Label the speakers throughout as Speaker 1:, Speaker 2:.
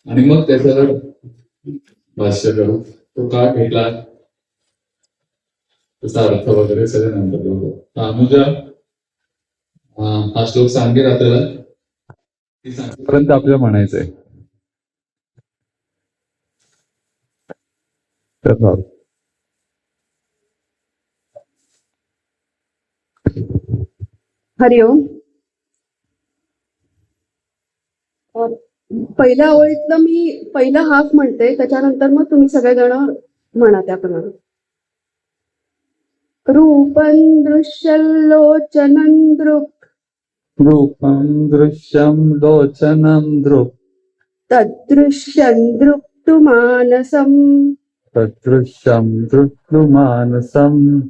Speaker 1: आणि मग त्याच्यावर भाष्य करू. तो का केला त्याचा अर्थ वगैरे सगळं नंतर बघू. अनुजा हा श्लोक सांगेल आपल्याला. ती सांगेपर्यंत आपल्याला म्हणायचंय.
Speaker 2: हरिओम. पहिल्या ओळीतलं मी पहिला हाफ म्हणते, त्याच्यानंतर मग तुम्ही सगळेजण म्हणा त्याप्रमाणे. रूपं दृश्यलोचनं दृक्
Speaker 1: रूपं दृश्यं लोचनं दृक्
Speaker 2: तदृश्यं दृक्तुमानसं
Speaker 1: तदृश्यं दृक्तुमानसं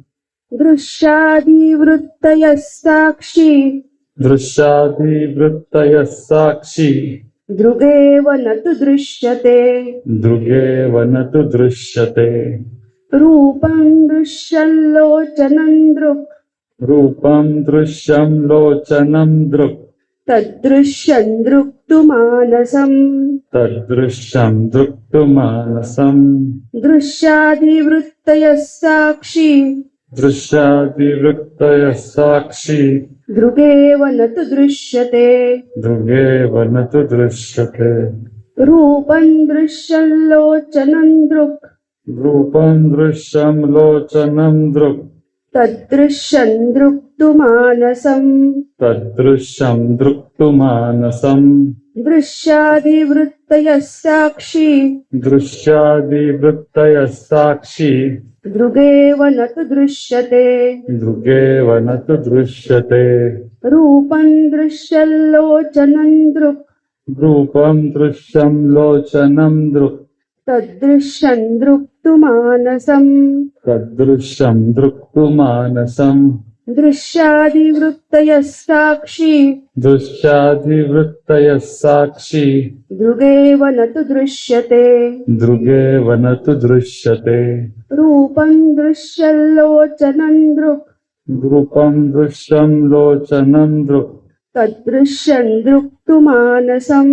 Speaker 2: दृश्यादिवृत्तयः साक्षी
Speaker 1: दृश्यादिवृत्तयः साक्षी
Speaker 2: दृगेव न तु दृश्यते.
Speaker 1: दृगेव न तु दृश्यते.
Speaker 2: रूपं दृश्यलोचनं दृक्
Speaker 1: रूपं दृश्यं लोचनं दृक्
Speaker 2: तदृश्यं दृक्तुमानसं
Speaker 1: तदृश्यं दृक्तुमानसं
Speaker 2: दृश्यादिवृत्तयः साक्षी
Speaker 1: दृश्यादिवृत्तयः साक्षी
Speaker 2: दृगेव न तु दृश्यते.
Speaker 1: दृगेव न तु दृश्यते.
Speaker 2: रूपं दृश्यं लोचनं दृक्
Speaker 1: रूपं दृश्यं लोचनं दृक्
Speaker 2: तदृश्यं दृक्तुमानसं
Speaker 1: तदृश्यं दृक्तुमानसं
Speaker 2: दृश्यादिवृत्तयः साक्षी
Speaker 1: दृश्यादिवृत्तयः साक्षी
Speaker 2: दृगेव न तु दृश्यते.
Speaker 1: दृगेव न तु दृश्यते.
Speaker 2: रूपं दृश्यं लोचनं दृक्
Speaker 1: रूपं दृश्यं लोचनं दृक्
Speaker 2: तदृश्यं दृक्तुमानसं
Speaker 1: तदृश्यं दृक्तुमानसं
Speaker 2: दृश्यादिवृत्तयः साक्षी
Speaker 1: दृश्यादिवृत्तयः साक्षी
Speaker 2: दृगेव न तु दृश्यते.
Speaker 1: दृगेव न तु दृश्यते.
Speaker 2: रूपं दृश्यं लोचनं दृक्
Speaker 1: रूपं दृश्यं लोचनं दृक्
Speaker 2: तदृश्यं दृक्तुमानसं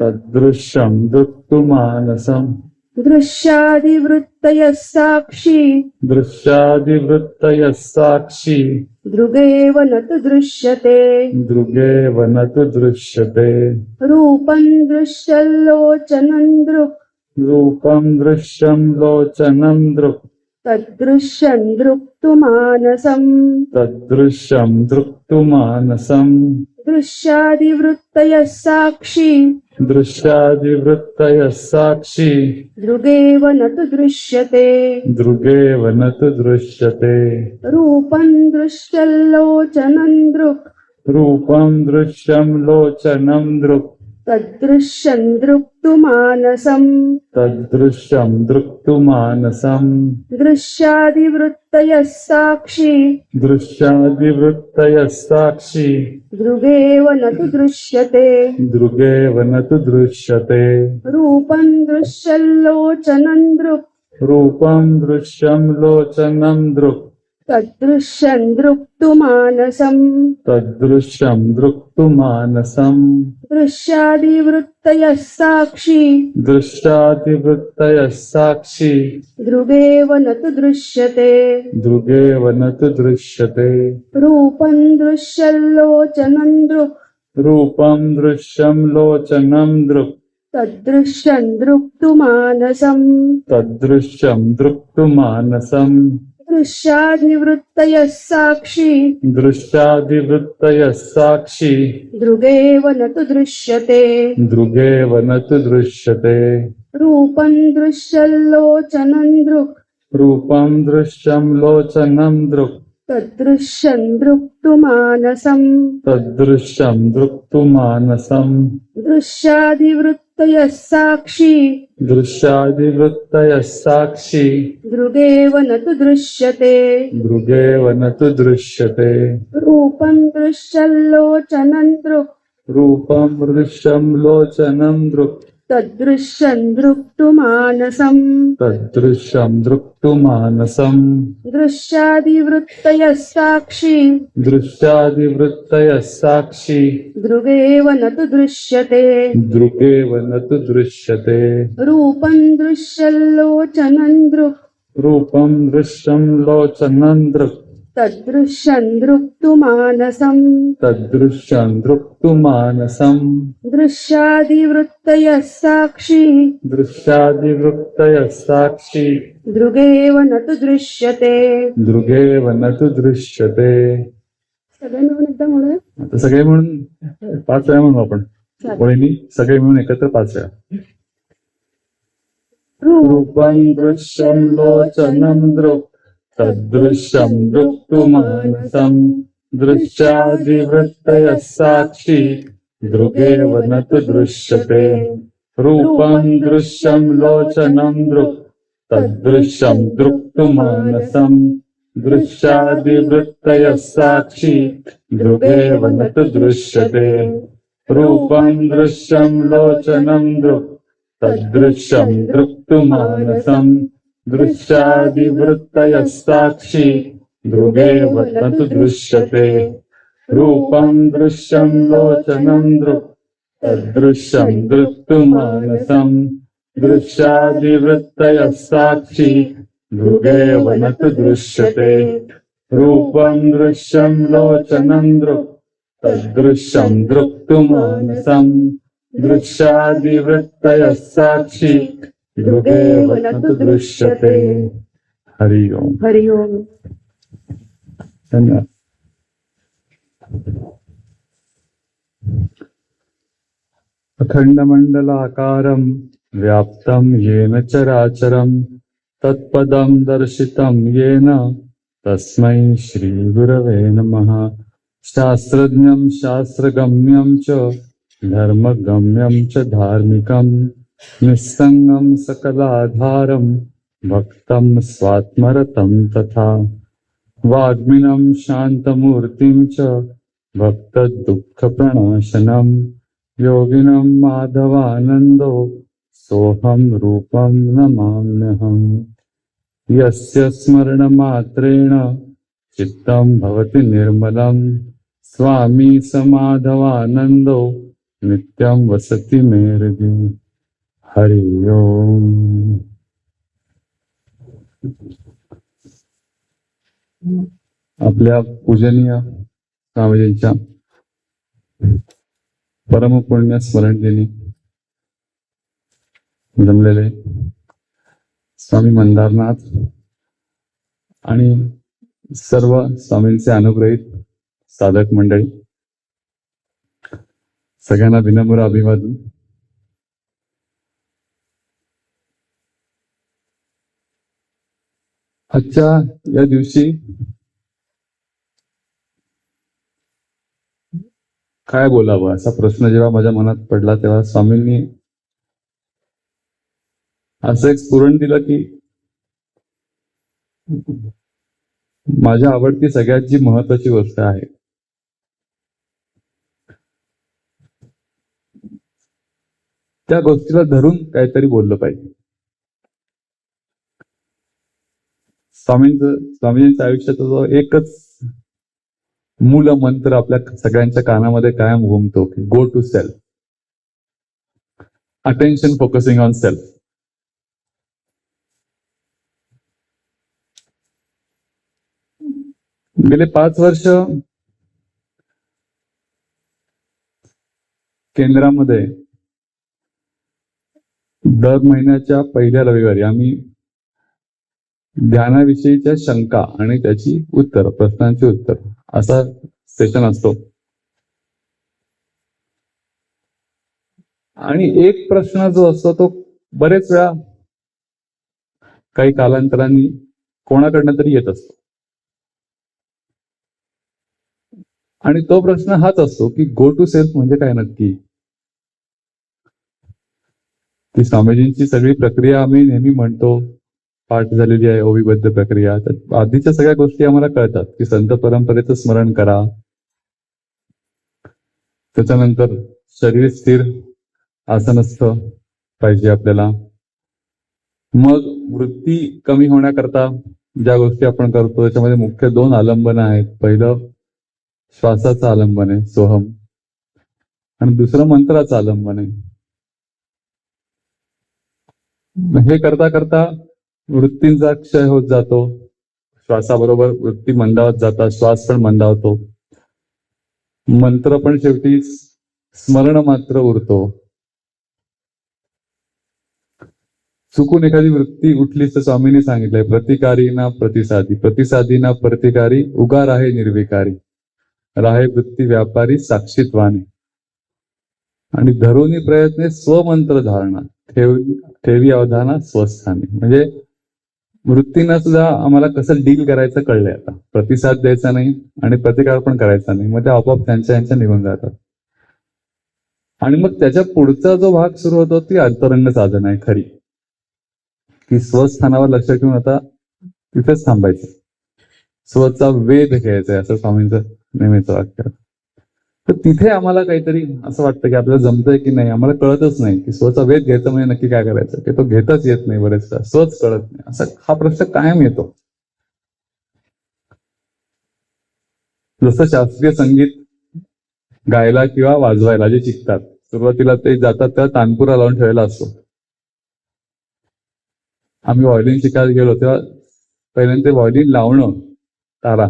Speaker 1: तदृश्यं दृक्तुमानसं
Speaker 2: दृश्यादिवृत्तयः साक्षी
Speaker 1: दृश्यादिवृत्तयः साक्षी
Speaker 2: दृगेव न तु दृश्यते.
Speaker 1: दृगेव न तु दृश्यते.
Speaker 2: रूपं दृश्यं लोचनं दृक्
Speaker 1: रूपं दृश्यं लोचनं दृक्
Speaker 2: तदृश्यं दृक्तुमानसं
Speaker 1: तदृश्यं दृक्तुमानसं
Speaker 2: दृश्यादिवृत्तयः साक्षी
Speaker 1: दृश्यादिवृत्तयः साक्षी
Speaker 2: दृगेव न तु दृश्यते.
Speaker 1: दृगेव न तु दृश्यते.
Speaker 2: रूपं दृश्यं लोचनं दृक्
Speaker 1: रूपं दृश्यं लोचनं दृक्
Speaker 2: तदृश्यं दृक्तुमानसं
Speaker 1: तदृश्यं दृक्तुमानसं
Speaker 2: दृश्यादिवृत्तयः साक्षी
Speaker 1: दृश्यादिवृत्तयः साक्षी
Speaker 2: दृगेव न तु दृश्यते.
Speaker 1: दृगेव न तु दृश्यते.
Speaker 2: रूपं दृश्यं लोचनं दृक्
Speaker 1: रूपं दृश्यं लोचनं दृक्
Speaker 2: तदृश्यं दृक्तुमानसं
Speaker 1: तदृश्यं दृक्तुमानसं
Speaker 2: दृश्यादिवृत्तयः साक्षी
Speaker 1: दृश्यादिवृत्तयः साक्षी
Speaker 2: दृगेव न तु दृश्यते.
Speaker 1: दृगेव न तु दृश्यते.
Speaker 2: रूपं दृश्यं लोचनं दृक्
Speaker 1: रूपं दृश्यं लोचनं दृक्
Speaker 2: तदृश्यं दृक्तुमानसं
Speaker 1: तदृश्यं दृक्तुमानसं
Speaker 2: दृश्यादिवृत्तयः साक्षी
Speaker 1: दृश्यादिवृत्तयः साक्षी
Speaker 2: दृगेव न तु दृश्यते.
Speaker 1: दृगेव न तु दृश्यते.
Speaker 2: रूपं दृश्यं लोचनं दृक्
Speaker 1: रूपं दृश्यं लोचनं दृक्
Speaker 2: तदृश्यं दृक्तुमानसं
Speaker 1: तदृश्यं दृक्तुमानसं
Speaker 2: दृश्यादिवृत्तयः साक्षी
Speaker 1: दृश्यादिवृत्तयः साक्षी
Speaker 2: दृगेव न तु दृश्यते.
Speaker 1: दृगेव न तु दृश्यते.
Speaker 2: रूपं दृश्यं लोचनं दृक्
Speaker 1: रूपं दृश्यं लोचनं दृक्
Speaker 2: तदृश्यं दृक्तुमानसम्
Speaker 1: तदृश्यं दृक्तुमानसम्
Speaker 2: दृश्यादिवृत्तयः साक्षी
Speaker 1: दृश्यादिवृत्तयः साक्षी
Speaker 2: दृगेव न तु दृश्यते
Speaker 1: दृगेव न तु दृश्यते
Speaker 2: रूपं दृश्यल्लोचनं दृक्
Speaker 1: रूपं दृश्यं लोचनं दृक्
Speaker 2: तदृश्यं दृक्तुमानसम्
Speaker 1: तदृश्यं दृक्तुमानसम्
Speaker 2: दृश्यादिवृत्तयः साक्षी
Speaker 1: दृश्यादिवृत्तयः साक्षी
Speaker 2: दृगेव न तु दृश्यते
Speaker 1: दृगेव न तु दृश्यते.
Speaker 2: सगळे मिळून एकदा म्हणूया.
Speaker 1: आता सगळे म्हणून 5 वेळा म्हणू आपण. वहिनी सगळे मिळून एकत्र 5 वेळा. रूपं दृश्यं लोचनं दृक् तदृश्यं दृक्तुमानसम् दृश्यादिवृत्तयः साक्षी दृगेव न तु दृश्यते. रूपं दृश्यं लोचनं दृक् तदृश्यं दृक्तुमानसम् दृश्यादिवृत्तयः साक्षी दृगेव न तु दृश्यते. रूपं दृश्यं लोचनं दृक् तदृश्यं दृक्तुमानसम् दृश्यादिवृत्तयः साक्षी दृगेव न तु दृश्यते. रूपं दृश्यं लोचनं दृक् तदृश्यं दृक्तुमानसम् दृश्यादिवृत्तयः साक्षी दृगेव न तु दृश्यते. रूपं दृश्यं लोचनं दृक् तदृश्यं दृक्तुमानसम् दृश्यादिवृत्तयः साक्षी दृगेव न तु दृश्यते. हरि ओम.
Speaker 2: हरि ओम.
Speaker 1: धन्यवाद. अखंडमंडलाकारं व्याप्तं येन चराचरं तत्पदं दर्शितं येन तस्मै श्री गुरवे नमः. शास्त्रज्ञं शास्त्रगम्यं च धर्मगम्यं च धार्मिकं निस्संगं सकलाधारं भक्तं स्वात्मरतं तथा वाग्मिनं शान्तमूर्तिं च भक्तदुःखप्रणाशनं योगिनं माधवानन्दो सोऽहं रूपं नमाम्यहम्. यस्य स्मरणमात्रेण चित्तं भवति निर्मलं स्वामी समाधवानन्दो नित्यं वसति मे हृदि. हरि ओम. आपल्या पूजनीय स्वामीजींच्या परमपुण्य स्मरण दिनी जमलेले स्वामी मंदारनाथ आणि सर्व स्वामींचे अनुग्रहित साधक मंडळी, सगळ्यांना विनम्र अभिवादन. आजच्या या दिवशी काय बोलावं असा प्रश्न जेव्हा माझ्या मनात पडला तेव्हा स्वामींनी असं एक स्फुरण दिलं की माझ्या आवडती सगळ्यात जी महत्वाची गोष्ट आहे त्या गोष्टीला धरून काहीतरी बोललं पाहिजे. स्वामीजींच्या आयुष्याचा जो एकच मूल मंत्र आपल्या सगळ्यांच्या कानामध्ये कायम घुमतो की go to self, attention focusing on self. गेले 5 वर्ष केंद्रामध्ये दर महिन्याच्या पहिल्या रविवारी आम्ही ध्यानाविषयीच्या शंका आणि त्याची उत्तर, प्रश्नांची उत्तर असा सेशन असतो. आणि एक प्रश्न जो असतो तो बरेच वेळा काही कालांतराने कोणाकडनं तरी येत असतो. आणि तो प्रश्न हाच असतो की गो टू सेल्फ म्हणजे काय नक्की. ती स्वामीजींची सगळी प्रक्रिया आम्ही नेहमी म्हणतो पाठ झालेली आहे, ओविबद्ध प्रक्रिया. तर आधीच्या सगळ्या गोष्टी आम्हाला कळतात की संत परंपरेचं स्मरण करा, त्याच्यानंतर शरीर स्थिर आसनस्थ पाहिजे आपल्याला. मग वृत्ती कमी होण्याकरता ज्या गोष्टी आपण करतो त्याच्यामध्ये मुख्य 2 आलंबन आहेत. पहिलं श्वासाचं आलंबन आहे सोहम, आणि दुसरं मंत्राचं आलंबन आहे. हे करता करता वृत्तींचा क्षय होत जातो. श्वासाबरोबर वृत्ती मंदावत जातात, श्वास पण मंदावतो. मंत्र पण शेवटी स्मरण मात्र उरतो. चुकून एखादी वृत्ती उठली तर स्वामींनी सांगितलंय, प्रतिकारी ना प्रतिसादी, प्रतिसादी ना प्रतिकारी, उगा राहे निर्विकारी, राहे वृत्ती व्यापारी साक्षीत्वाने, आणि धरुनी प्रयत्ने स्वमंत्र धारणा, ठेवी अवधाना स्वस्थानी. म्हणजे वृत्तींना सुद्धा आम्हाला कसं डील करायचं कळलंय आता. प्रतिसाद द्यायचा नाही आणि प्रतिकार पण करायचा नाही, मग ते आपोआप त्यांच्या निघून जातात. आणि मग त्याच्या पुढचा जो भाग सुरू होतो ती अंतरंग साधना आहे खरी, की स्वस्थानावर लक्ष ठेवून आता तिथेच थांबायचं, स्वचा वेध घ्यायचा आहे, असं स्वामींचं नेहमीचं वाक्य. तर तिथे आम्हाला काहीतरी असं वाटतं की आपल्याला जमतंय की नाही, आम्हाला कळतच नाही की स्वचा वेध घ्यायचा म्हणजे नक्की काय करायचं, की तो घेताच येत नाही बरेचदा, स्वच कळत नाही, असा हा प्रश्न कायम येतो. जसं शास्त्रीय संगीत गायला किंवा वाजवायला जे शिकतात, सुरुवातीला ते जातात तेव्हा तानपुरा लावून ठेवायला असतो. आम्ही व्हायोलिन शिकायला गेलो तेव्हा पहिल्यांदा व्हायोलिन लावणं तारा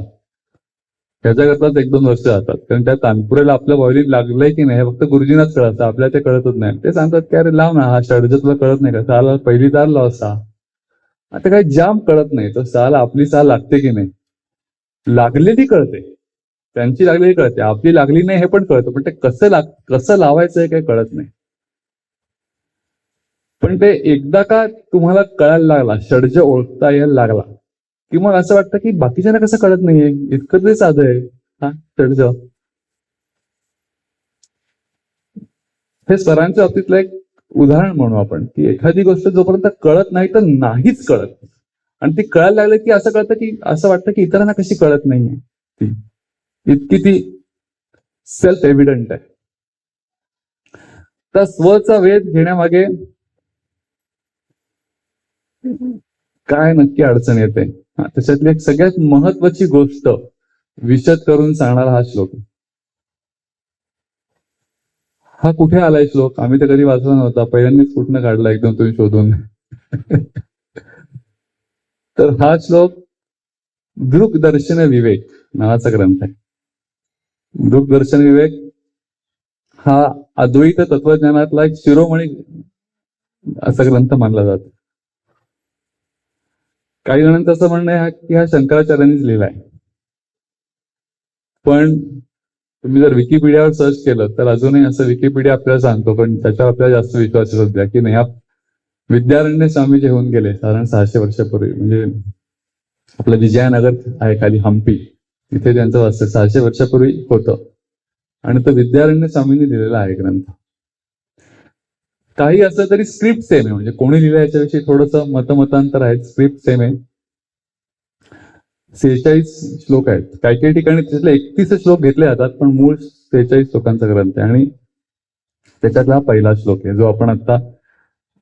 Speaker 1: त्याच्याकरताच 1-2 वर्ष जातात, कारण त्या तानपुऱ्याला आपलं व्हायोलिन लागलंय की नाही हे फक्त गुरुजींनाच कळतं, आपल्याला ते कळतच नाही. ते सांगतात की अरे लाव ना, हा षड्ज तुला कळत नाही का, साला पहिली तार लाव सा. आता काही जाम कळत नाही, तो साल आपली साल लागते की नाही, लागलेली कळते, त्यांची लागलेली कळते, आपली लागली नाही हे पण कळतं, पण ते कसं लावायचं हे काही कळत नाही. पण ते एकदा का तुम्हाला कळायला लागला, षड्ज ओळखता यायला लागला, की मग असं वाटतं की बाकीच्यांना कसं कळत नाहीये, इतकं ते साधं आहे हा षड्ज. हे स्वरांच्या बाबतीतलं एक उदाहरण म्हणू आपण, की एखादी गोष्ट जोपर्यंत कळत नाही तर नाहीच कळत, आणि ती कळायला लागली की असं कळतं की असं वाटतं की इतरांना कशी कळत नाहीये, ती इतकी ती सेल्फ एव्हिडंट आहे. तर स्वचा वेध घेण्यामागे काय नक्की अडचण येते, त्याच्यातली एक सगळ्यात महत्वाची गोष्ट विशद करून सांगणारा हा श्लोक. हा कुठे आलाय श्लोक, आम्ही तर कधी वाचला नव्हता, पहिल्यांदाच कुठनं काढला एकदम तुम्ही शोधून. तर हा श्लोक दृक् दर्शन विवेक नावाचा ग्रंथ आहे. दृक् दर्शन विवेक हा अद्वैत तत्वज्ञानातला एक शिरोमणी असा ग्रंथ मानला जातो. काही जणांचं असं म्हणणं आहे की हा शंकराचार्यांनीच लिहिलाय, पण तुम्ही जर विकिपीडियावर सर्च केलं तर अजूनही असं विकिपीडिया आपल्याला सांगतो, पण त्याच्यावर आपल्याला जास्त विश्वास द्या की नाही, हा विद्यारण्य स्वामी जे होऊन गेले साधारण 600 वर्षापूर्वी, म्हणजे आपलं विजयनगर आहे खाली हम्पी, तिथे त्यांचं वास्तव्य 600 वर्षापूर्वी होतं, आणि तो विद्यारण्य स्वामींनी लिहिलेला आहे ग्रंथ. काही असं तरी स्क्रिप्ट सेम आहे, म्हणजे कोणी लिहिलं याच्याविषयी थोडंसं मतमतांतर आहेत, स्क्रिप्ट सेम आहे. 46 श्लोक आहेत, काही काही ठिकाणी त्याच्यातले 31 श्लोक घेतले जातात, पण मूळ 46 श्लोकांचा ग्रंथ आहे, आणि त्याच्यातला हा पहिला श्लोक आहे जो आपण आता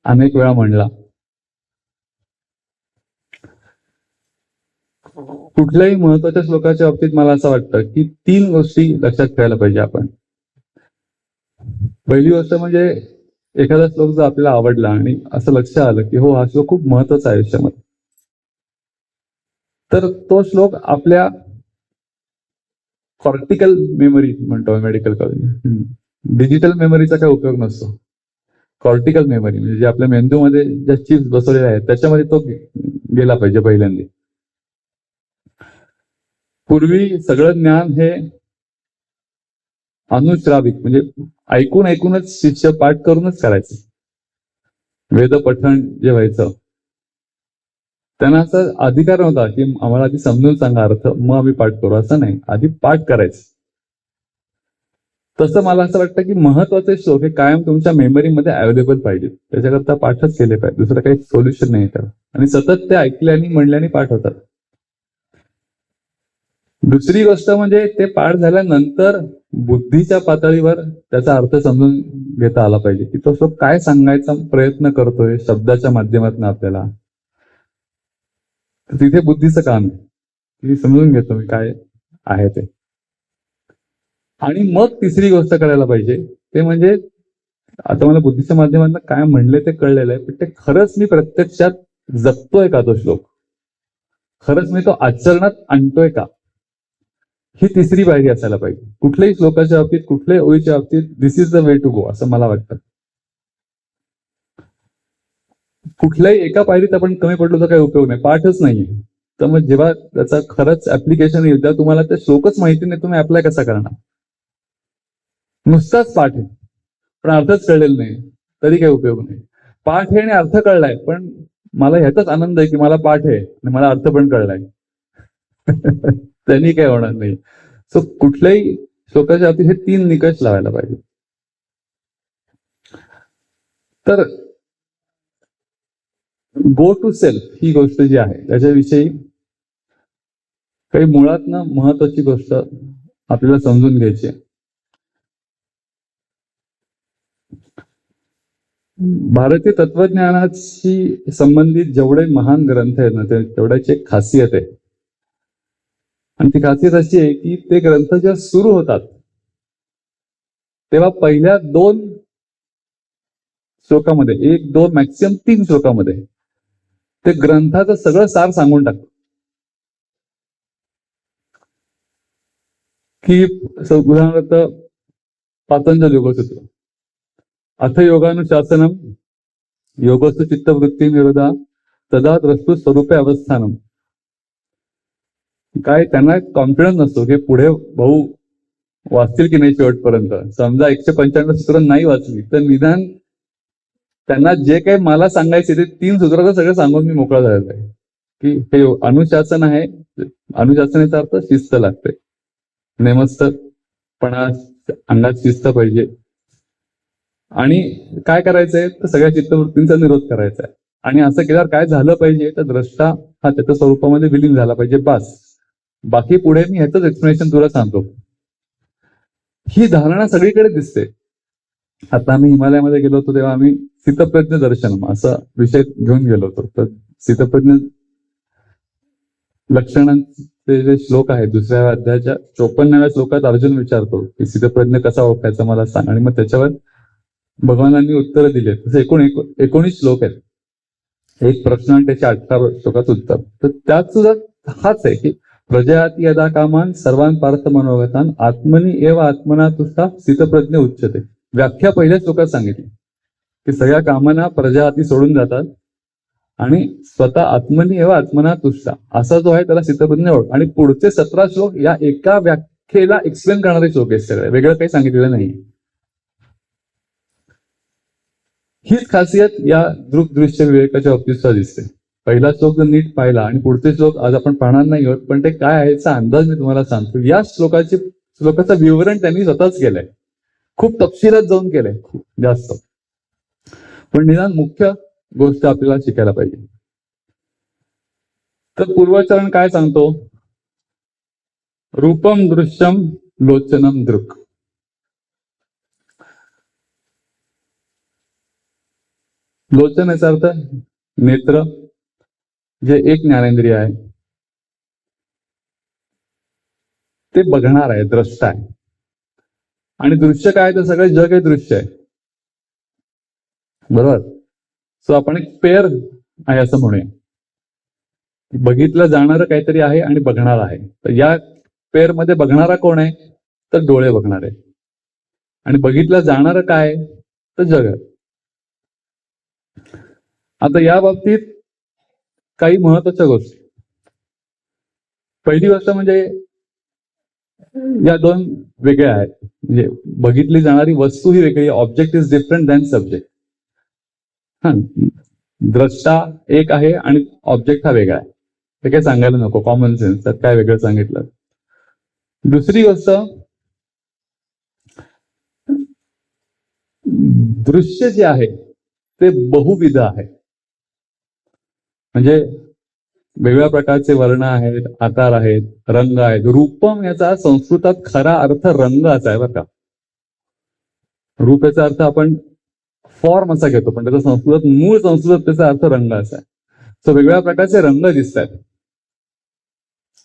Speaker 1: अनेक वेळा म्हणला. कुठल्याही महत्वाच्या श्लोकाच्या बाबतीत मला असं वाटतं की 3 गोष्टी लक्षात ठेवायला पाहिजे आपण. पहिली गोष्ट म्हणजे एखादा श्लोक जर आपल्याला आवडला आणि असं लक्षात आलं की हो हा श्लोक खूप महत्वाचा आहे आयुष्यामध्ये, तर तो श्लोक आपल्या कॉर्टिकल मेमरी म्हणतो मेडिकल कॉलेज, डिजिटल मेमरीचा काही उपयोग नसतो. कॉर्टिकल मेमरी म्हणजे जे आपल्या मेंदूमध्ये ज्या चिप्स बसवलेल्या आहेत त्याच्यामध्ये तो गेला पाहिजे पहिल्यांदा. पूर्वी सगळं ज्ञान हे अनुश्राविक म्हणजे ऐकूनच शिष्य पाठ करूनच करायचे. वेद पठण जे व्हायचं त्यांना असा अधिकार नव्हता की आम्हाला आधी समजून सांगा अर्थ मग आम्ही पाठ करू, असं नाही, आधी पाठ करायचं. तसं मला असं वाटतं की महत्वाचे श्लोक हे कायम तुमच्या मेमरीमध्ये अवेलेबल पाहिजे, त्याच्याकरता पाठच केले पाहिजे, दुसरं काही सोल्युशन नाही त्याला, आणि सतत ते ऐकल्याने म्हणल्याने पाठ होतात. दुसरी गोष्ट म्हणजे ते पाठ झाल्यानंतर बुद्धीच्या पातळीवर त्याचा अर्थ समजून घेता आला पाहिजे की तो श्लोक काय सांगायचा प्रयत्न करतोय शब्दाच्या माध्यमातून आपल्याला. तर तिथे बुद्धीचं काम आहे की समजून घेतो मी काय आहे ते. आणि मग तिसरी गोष्ट करायला पाहिजे ते म्हणजे आता मला बुद्धीच्या माध्यमातून काय म्हणले ते कळलेलं आहे, पण ते खरंच मी प्रत्यक्षात जगतोय का तो श्लोक, खरंच मी तो आचरणात आणतोय का, ही तिसरी पायरी असायला पाहिजे कुठल्याही श्लोकाच्या बाबतीत, कुठल्याही ओळीच्या बाबतीत. This is the way to go असं मला वाटतं. कुठल्याही एका पायरीत आपण कमी पडलो तर काही उपयोग नाही, पाठच नाहीये. तर मग जेव्हा त्याचा खरंच ऍप्लिकेशन येईल तेव्हा तुम्हाला ते श्लोकच माहिती नाही, तुम्ही अप्लाय कसा करणार. नुसताच पाठ आहे पण अर्थच कळलेला नाही तरी काही उपयोग नाही. पाठ आहे आणि अर्थ कळलाय, पण मला ह्याचाच आनंद आहे की मला पाठ आहे आणि मला अर्थ पण कळलाय. त्यांनी काय होणार नाही. सो कुठल्याही श्लोकाच्या बाबतीत हे 3 निकष लावायला पाहिजे. तर गो टू सेल्फ ही गोष्ट जी आहे त्याच्याविषयी काही मुळातनं महत्वाची गोष्ट आपल्याला समजून घ्यायची आहे. भारतीय तत्वज्ञानाशी संबंधित जेवढे महान ग्रंथ आहेत ना तेवढ्याची एक खासियत आहे. आणि ती खासियत अशी आहे की ते ग्रंथ जेव्हा सुरू होतात तेव्हा पहिल्या 2 श्लोकामध्ये 1, 2 मॅक्सिमम 3 श्लोकामध्ये ते ग्रंथाचं सगळं सार सांगून टाकतात. की उदाहरणार्थ पातंजल योगसूत्र, अथ योगानुशासनम योगस्तु चित्तवृत्ती निरोधा तदा द्रष्टु स्वरूपे अवस्थानम. काय त्यांना कॉन्फिडन्स नसतो की पुढे भाऊ वाचतील की नाही शेवटपर्यंत. समजा 195 सूत्र नाही वाचली तर निदान त्यांना जे काही मला सांगायचे ते 3 सूत्राचं सगळं सांगून मी मोकळा झालेला आहे की हे अनुशासन आहे. अनुशासनाचा अर्थ शिस्त लागते, नेमस्तपणा, अंगात शिस्त पाहिजे. आणि काय करायचंय तर सगळ्या चित्तवृत्तींचा निरोध करायचा आहे. आणि असं केल्यावर काय झालं पाहिजे तर द्रष्टा हा त्याच्या स्वरूपामध्ये विलीन झाला पाहिजे, बस. बाकी पुढे मी ह्याच एक्सप्लेनेशन तुला सांगतो. ही धारणा सगळीकडे दिसते. आता आम्ही हिमालयामध्ये गेलो होतो तेव्हा आम्ही स्थितप्रज्ञ दर्शनम असा विषय घेऊन गेलो होतो. तर स्थितप्रज्ञ लक्षणांचे जे श्लोक आहेत 2व्या अध्यायाच्या 54व्या श्लोकात अर्जुन विचारतो की स्थितप्रज्ञ कसा ओळखायचा मला सांग. आणि मग त्याच्यावर भगवानांनी उत्तर दिले. तसे 19 श्लोक आहेत. एक प्रश्न आणि त्याच्या 18 श्लोकात उत्तर. तर त्यात सुद्धा हाच आहे की प्रजयाती यदा कामान सर्वान पार्थ मनोगतान आत्मनी एव आत्मना तुष्टा स्थितप्रज्ञ उच्चते. व्याख्या पहिल्या श्लोकात सांगितली की सगळ्या कामना प्रजाती सोडून जातात आणि स्वतः आत्मनी एव आत्मना तुष्टा असा जो आहे त्याला स्थितप्रज्ञ ओळख. आणि पुढचे 17 श्लोक या एका व्याख्येला एक्सप्लेन करणारे श्लोक आहेत सगळे, वेगळं काही सांगितलेलं नाही. हीच खासियत या दृश्य विवेकाच्या बाबतीत सुद्धा दिसते. पहिला श्लोक जर नीट पाहिला आणि पुढचे श्लोक आज आपण पाहणार नाही आहोत, पण ते काय आहे याचा अंदाज मी तुम्हाला सांगतो. या श्लोकाचं विवरण त्यांनी स्वतःच केलंय, खूप तपशिलात जाऊन केलंय, खूप जास्त. पण निदान मुख्य गोष्ट आपल्याला शिकायला पाहिजे. तर पूर्वाचरण काय सांगतो, रूपम दृश्यम लोचनम दृक्. लोचन याचा अर्थ नेत्र, जे एक ज्ञानेंद्रिय आहे, ते बघणार आहे, द्रष्टा आहे. आणि दृश्य काय, तर सगळे जग हे दृश्य आहे, बरोबर. सो आपण एक पेअर आहे असं म्हणूया. बघितलं जाणारं काहीतरी आहे आणि बघणार आहे. तर या पेअर मध्ये बघणारा कोण आहे, तर डोळे बघणार आहे. आणि बघितलं जाणारं काय, तर जग आहे. आता या बाबतीत काही महत्वाच्या गोष्टी. पहिली गोष्ट म्हणजे या 2 वेगळ्या आहेत. म्हणजे बघितली जाणारी वस्तू ही वेगळी, object is different than subject. हा, द्रष्टा एक आहे आणि ऑब्जेक्ट हा वेगळा आहे. ते काय सांगायला नको, कॉमन सेन्स, त्यात काय वेगळं सांगितलं. दुसरी गोष्ट, दृश्य जे आहे ते बहुविध आहे. म्हणजे वेगवेगळ्या प्रकारचे वर्ण आहेत, आकार आहेत, रंग आहेत. रूपम याचा संस्कृतात खरा अर्थ रंग असा आहे बरं का. रूप याचा अर्थ आपण फॉर्म असा घेतो, पण त्याचा संस्कृतात मूळ संस्कृतात त्याचा अर्थ रंग असा आहे. सो वेगवेगळ्या प्रकारचे रंग दिसत आहेत.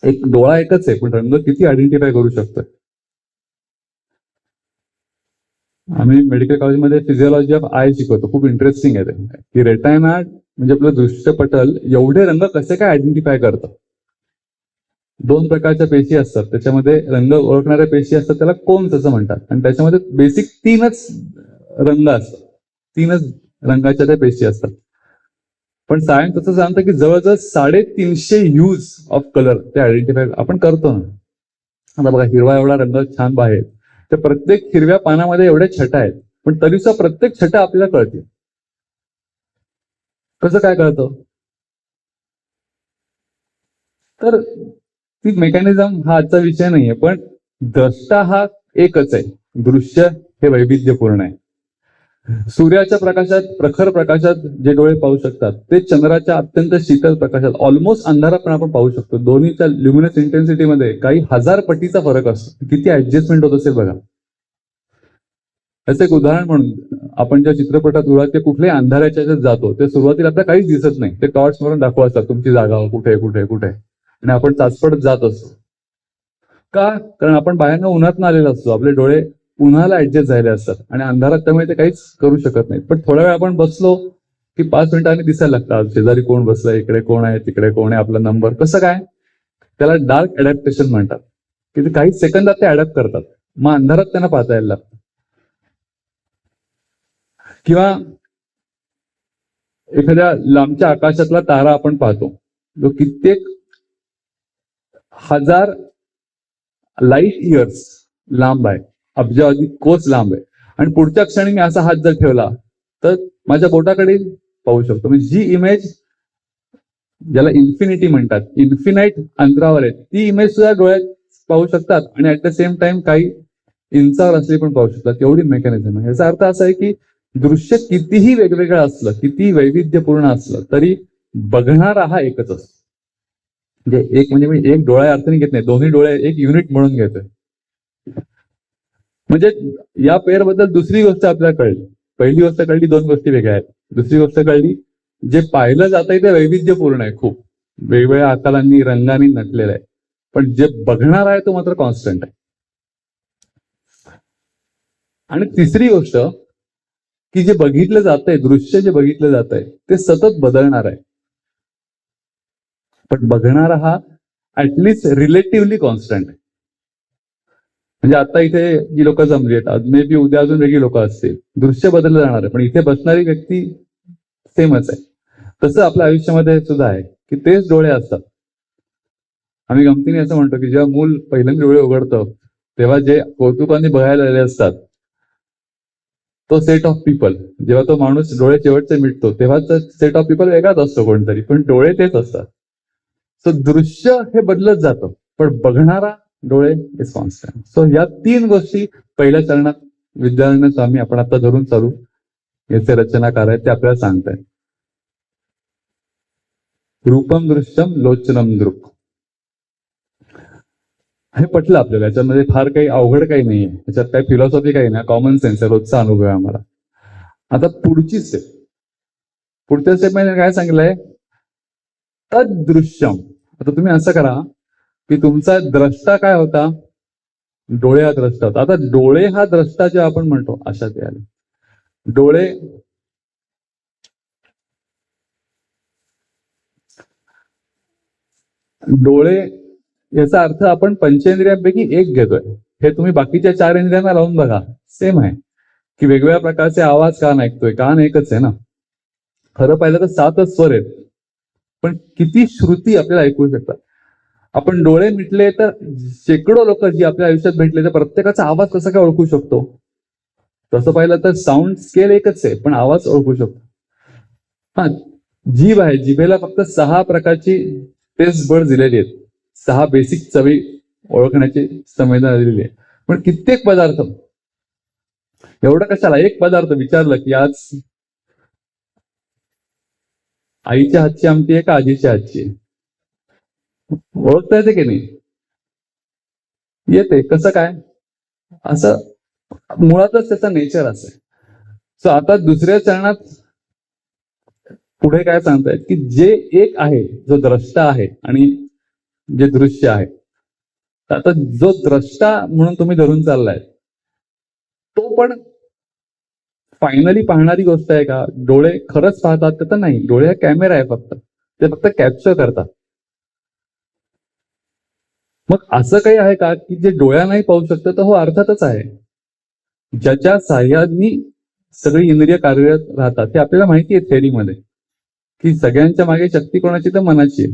Speaker 1: एक डोळा एकच आहे, पण रंग किती आयडेंटिफाय करू शकतोय. आम्ही मेडिकल कॉलेजमध्ये फिजिओलॉजी ऑफ आय शिकवतो. खूप इंटरेस्टिंग आहे ते, की रेटायना म्हणजे आपलं दृश्यपटल एवढे रंग कसे काय आयडेंटिफाय करतं. 2 प्रकारच्या पेशी असतात, त्याच्यामध्ये रंग ओळखणाऱ्या पेशी असतात, त्याला कोन्स असं म्हणतात. आणि त्याच्यामध्ये बेसिक 3च रंग असतात, 3च रंगाच्या त्या पेशी असतात. पण सायन्स असं सांगतं की जवळजवळ 350 ह्यूज ऑफ कलर ते आयडेंटिफाय आपण करतो ना. आता बघा, हिरवा एवढा रंग छान बाहेर, तर प्रत्येक हिरव्या पानामध्ये एवढ्या छटा आहेत, पण तरीसुद्धा प्रत्येक छटा आपल्याला कळते. कसं काय कळतं? तर ती मेकॅनिझम हा आजचा विषय नाहीये, पण द्रष्टा हा एकच आहे. दृश्य हे वैविध्यपूर्ण आहे. सूर्याच्या प्रकाशात, प्रखर प्रकाशात जे डोळे पाहू शकतात, ते चंद्राच्या अत्यंत शीतल प्रकाशात ऑलमोस्ट अंधारात पण आपण पाहू शकतो. दोन्हीच्या ल्युमिनस इंटेन्सिटीमध्ये काही 1000 पटीचा फरक असतो. किती ऍडजस्टमेंट होत असेल बघा. त्याचं एक उदाहरण म्हणून, आपण ज्या चित्रपटात उडत कुठल्याही अंधाराच्या ह्याच्यात जातो, ते सुरुवातीला आपल्याला काहीच दिसत नाही. ते टॉर्च मारून दाखवतात तुमची जागा कुठे कुठे कुठे, आणि आपण चाचपडत जात असतो. का? कारण आपण बाहेरनं उन्हात आलेलो असतो, आपले डोळे उन्हाला ऍडजस्ट झाले असतात, आणि अंधारात त्यामुळे ते काहीच करू शकत नाही. पण थोड्या वेळ आपण बसलो की 5 मिनिटांनी दिसायला लागतात, शेजारी कोण बसलाय, इकडे कोण आहे, तिकडे कोण आहे, आपला नंबर. कसं काय? त्याला डार्क अडॅप्टेशन म्हणतात, की ते काही सेकंदात ते अडॅप्ट करतात. मग अंधारात त्यांना पाहता यायला लागतं. किंवा एखाद्या लांबच्या आकाशातला तारा आपण पाहतो, जो कित्येक 1000 लाईट इयर्स लांब आहे, अब्जावधी कोस लांब आहे, आणि पुढच्या क्षणी मी असा हात जर ठेवला तर माझ्या बोटाकडे पाहू शकतो. म्हणजे जी इमेज, ज्याला इन्फिनिटी म्हणतात, इन्फिनाइट अंतरावर आहे, ती इमेज सुद्धा डोळ्यात पाहू शकतात, आणि ऍट द सेम टाइम काही इंचावर असली पण पाहू शकतात. एवढी मेकॅनिझम आहे. याचा अर्थ असा आहे की दृश्य कितीही वेगवेगळं असलं, किती वैविध्यपूर्ण असलं, तरी बघणारा हा एकच असतो. म्हणजे एक म्हणजे मी एक डोळ्या अर्थाने घेत नाही, दोन्ही डोळे एक युनिट म्हणून घेतोय. म्हणजे या पेअर बद्दल दुसरी गोष्ट आपल्याला कळली. पहिली गोष्ट कळली, 2 गोष्टी वेगळ्या आहेत. दुसरी गोष्ट कळली, जे पाहिलं जात आहे ते वैविध्यपूर्ण आहे, खूप वेगवेगळ्या आकारांनी, रंगांनी नटलेलं आहे. पण जे बघणार आहे तो मात्र कॉन्स्टंट आहे. आणि तिसरी गोष्ट, की जे बघितलं जात आहे, दृश्य जे बघितलं जात आहे, ते सतत बदलणार आहे. पण बघणारा हा ऍटलिस्ट रिलेटिव्हली कॉन्स्टंट आहे. म्हणजे आता इथे जी लोक जमली आहेत, मे बी उद्या अजून वेगळी लोक असतील, दृश्य बदललं जाणार आहे, पण इथे बसणारी व्यक्ती सेमच आहे. तसं आपल्या आयुष्यामध्ये सुद्धा आहे, की तेच डोळे असतात. आम्ही गमतीने असं म्हणतो की जेव्हा मूल पहिल्यांदा डोळे उघडतं, तेव्हा जे कौतुकाने बघायला आले असतात, तो सेट ऑफ पीपल, जेव्हा तो माणूस डोळे शेवटचे मिटतो, तेव्हा सेट ऑफ पीपल वेगळाच असतो कोणतरी, पण डोळे तेच असतात. सो दृश्य हे बदलत जातं, पण बघणारा डोळे इज कॉन्स्टंट. सो या 3 गोष्टी पहिल्या चरणात विद्यार्थ्यांना स्वामी आपण आता धरून चालू याचे रचनाकार आहेत, ते आपल्याला सांगतायत. रूपम दृश्यम लोचनम दृक. हे पटलं आपल्याला. याच्यामध्ये फार काही अवघड काही नाहीये, याच्यात काही फिलॉसॉफी काही नाही, कॉमन सेन्स आहे, रोजचा अनुभव आहे आम्हाला. आता पुढची स्टेप, पुढच्या स्टेप मध्ये काय सांगितलंय? तदृश्यम. आता तुम्ही असं करा की तुमचा द्रष्टा काय होता? डोळे हा द्रष्टा होता. आता डोळे हा द्रष्टा जेव्हा आपण म्हणतो, अशा ते आले डोळे, डोळे याचा अर्थ आपण पंचेंद्रियांपैकी एक घेतोय. हे तुम्ही बाकीच्या 4 इंद्रियांना लावून बघा, सेम आहे. की वेगवेगळ्या प्रकारचे आवाज कान ऐकतोय, कान एकच आहे ना. खरं पाहिलं तर 7च स्वर आहेत, पण किती श्रुती आपल्याला ऐकू शकतात. आपण डोळे मिटले तर शेकडो लोक जी आपल्या आयुष्यात भेटले, तर प्रत्येकाचा आवाज कसा काय ओळखू शकतो? तसं पाहिलं तर साऊंड स्केल एकच आहे, पण आवाज ओळखू शकतो. हा, जीभ आहे, जिभेला फक्त 6 प्रकारची टेस्ट बर्ड दिलेली आहेत, 6 बेसिक चवी ओळखण्याची संवेदना दिलेली आहे. पण कित्येक पदार्थ, एवढं कशाला? एक पदार्थ विचारलं की आज आईच्या हातची आमटी आहे का आजीच्या हातची? ओळखता येते की नाही? येते. कसं काय? असं मुळातच त्याचं नेचर असं आहे. सो आता दुसऱ्या चरणात पुढे काय सांगतायत की जे एक आहे, जो द्रष्टा आहे आणि जे दृश्य आहे, तर आता जो द्रष्टा म्हणून तुम्ही धरून चाललाय तो पण फायनली पाहणारी गोष्ट आहे का? डोळे खरंच पाहतात का? तर नाही. डोळे हा कॅमेरा आहे फक्त. ते फक्त कॅप्चर करतात. मग असं काही आहे का की जे डोळ्यानाही पाहू शकतं? तर हो, अर्थातच आहे. ज्याच्या साह्याने सगळी इंद्रिय कार्यरत राहतात. हे आपल्याला माहिती आहे थेअरीमध्ये, की सगळ्यांच्या मागे शक्ती कोणाची? तर मनाची आहे.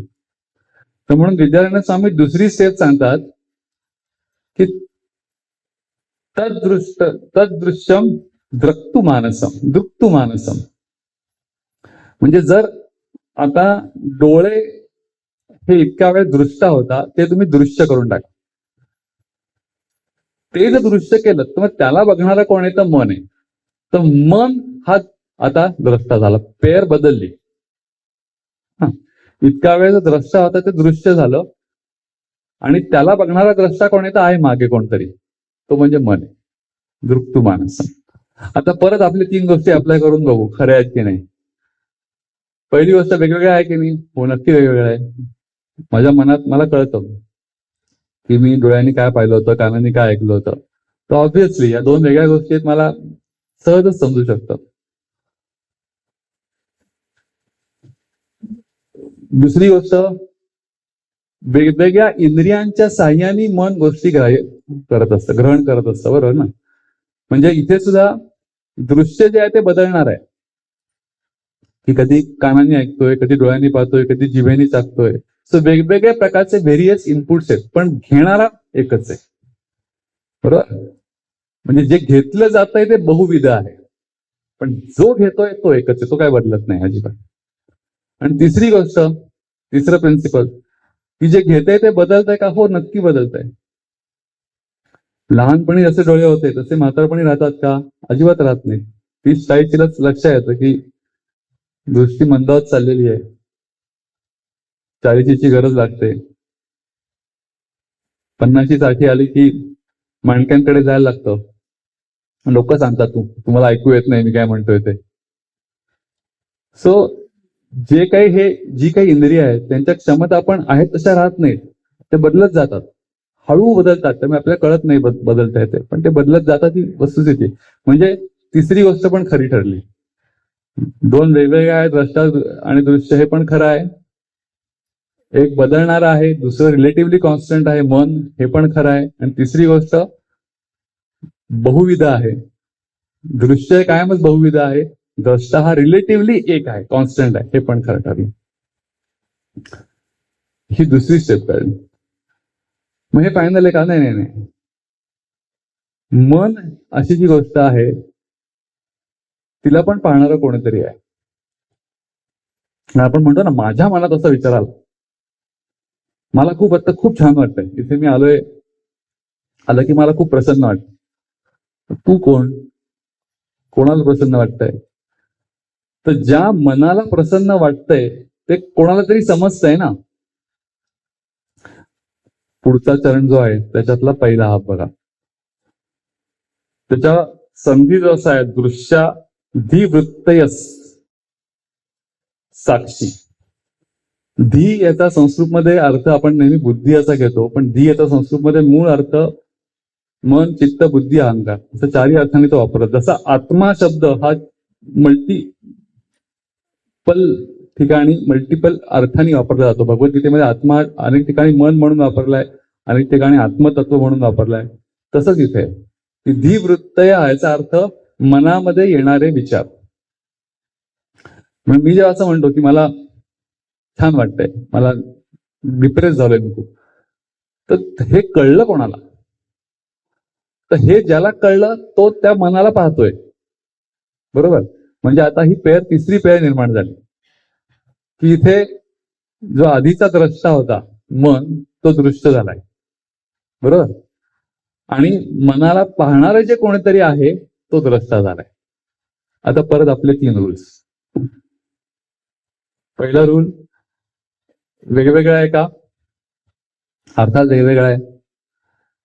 Speaker 1: तर म्हणून विद्यारायण स्वामी दुसरी स्टेप सांगतात की तदृश्यम द्रक्तु मानसम. म्हणजे जर आता डोळे हे इतका वेळ दृष्टा होता, ते तुम्ही दृश्य करून टाका. ते जर दृश्य केलं तर मग त्याला बघणारा कोण आहे? तर मन आहे. तर मन हा आता द्रष्टा झाला. पेअर बदलली. इतका वेळ जो द्रष्टा होता ते दृश्य झालं आणि त्याला बघणारा द्रष्टा कोण आहे? तर आहे मागे कोणतरी. तो म्हणजे मन आहे. दृक्तु मानसम. आता परत आपले 3 गोष्टी अप्लाय करून बघू, खऱ्या आहेत की नाही. पहिली गोष्ट वेगवेगळ्या आहे की नाही? हो, नक्की वेगवेगळ्या आहे. माझ्या मनात मला कळतं की मी डोळ्यांनी काय पाहिलं होतं, कानांनी काय ऐकलं होतं. तर ऑब्व्हियसली या 2 वेगळ्या गोष्टी आहेत, मला सहजच समजू शकतं. दुसरी गोष्ट, वेगवेगळ्या इंद्रियांच्या साह्याने मन गोष्टी ग्रहण करत असतं, बरोबर ना? म्हणजे इथे सुद्धा दृश्य जे आहे ते बदलणार आहे, की कधी कानाने ऐकतोय, कधी डोळ्यांनी पाहतोय, कधी जिभेने चाकतोय. सो वेगवेगळ्या प्रकारचे व्हेरियस इनपुट्स आहेत, पण घेणारा एकच आहे, बरोबर? म्हणजे जे घेतलं जात आहे ते बहुविध आहे, पण जो घेतोय तो एकच आहे, तो काय बदलत नाही अजिबात. आणि तिसरी गोष्ट, तिसरं प्रिन्सिपल, की जे घेतंय ते बदलतंय का? हो, नक्की बदलतंय. लहानपणी जसे डोळे होते तसे म्हातारपणी राहतात का? अजिबात राहत नाही. 30-40 लक्षात येतं की दृष्टी मंदावत चाललेली आहे. 40ची गरज लागते. 50-60 आली की माणक्यांकडे जायला लागतं. लोक सांगतात तुम्हाला ऐकू येत नाही मी काय म्हणतोय ते. सो जे काही जी काही इंद्रिय आहेत त्यांच्या क्षमता पण आहेत तशा राहत नाहीत, ते बदलत जातात, हळू बदलतात. त्यामुळे आपल्याला कळत नाही बदलता येते, पण ते बदलत जातात ही वस्तुस्थिती. म्हणजे तिसरी गोष्ट पण खरी ठरली. 2 वेगवेगळ्या आहेत, द्रष्टा आणि दृश्य, हे पण खरं आहे. एक बदलणार आहे, दुसरं रिलेटिव्हली कॉन्स्टंट आहे मन, हे पण खरं आहे. आणि तिसरी गोष्ट बहुविध आहे. दृश्य कायमच बहुविध आहे, द्रष्टा हा रिलेटिव्हली एक आहे, कॉन्स्टंट आहे, हे पण खरं ठरलं. ही दुसरी स्टेप कळली. मग हे फायनल आहे का? नाही. मन अशी जी गोष्ट आहे तिला पण पाहणारं कोणीतरी आहे. आपण म्हणतो ना, माझ्या मनात असा विचार आला, मला खूप छान वाटतंय, इथे मी आलं की मला खूप प्रसन्न वाटतं. तू कोण? कोणाला प्रसन्न वाटतंय? तर ज्या मनाला प्रसन्न वाटतंय ते कोणाला तरी समजतंय ना. पुढचा चरण जो आहे त्याच्यातला पहिला हात बघा. त्याच्या संधी जो असा आहे, दृश्याधिवृत्तयस साक्षी. धी याचा संस्कृतमध्ये अर्थ आपण नेहमी बुद्धी असा घेतो, पण धी याचा संस्कृतमध्ये मूळ अर्थ मन, चित्त, बुद्धी, अहंकार, असं 4ही अर्थाने तो वापरत. जसा आत्मा शब्द हा मल्टिपल अर्थाने वापरला जातो. भगवद्गीतेमध्ये आत्मा अनेक ठिकाणी मन म्हणून वापरलाय, अनेक ठिकाणी आत्मतत्व म्हणून वापरलाय. तसंच इथे धीवृत्तय याचा अर्थ मनामध्ये येणारे विचार. मी जेव्हा असं म्हणतो की मला छान वाटतंय, मला डिप्रेस झालोय मी खूप, तर हे कळलं कोणाला? तर हे ज्याला कळलं तो त्या मनाला पाहतोय, बरोबर? म्हणजे आता ही तिसरी पेयर निर्माण झाली की इथे जो आधीचा द्रष्टा होता मन, तो दृश्य झालाय, बरोबर? आणि मनाला पाहणारे जे कोणीतरी आहे तो द्रष्टा झालाय. आता परत आपले 3 रूल्स. पहिला रूल वेगवेगळा आहे का? अर्थात वेगवेगळा आहे.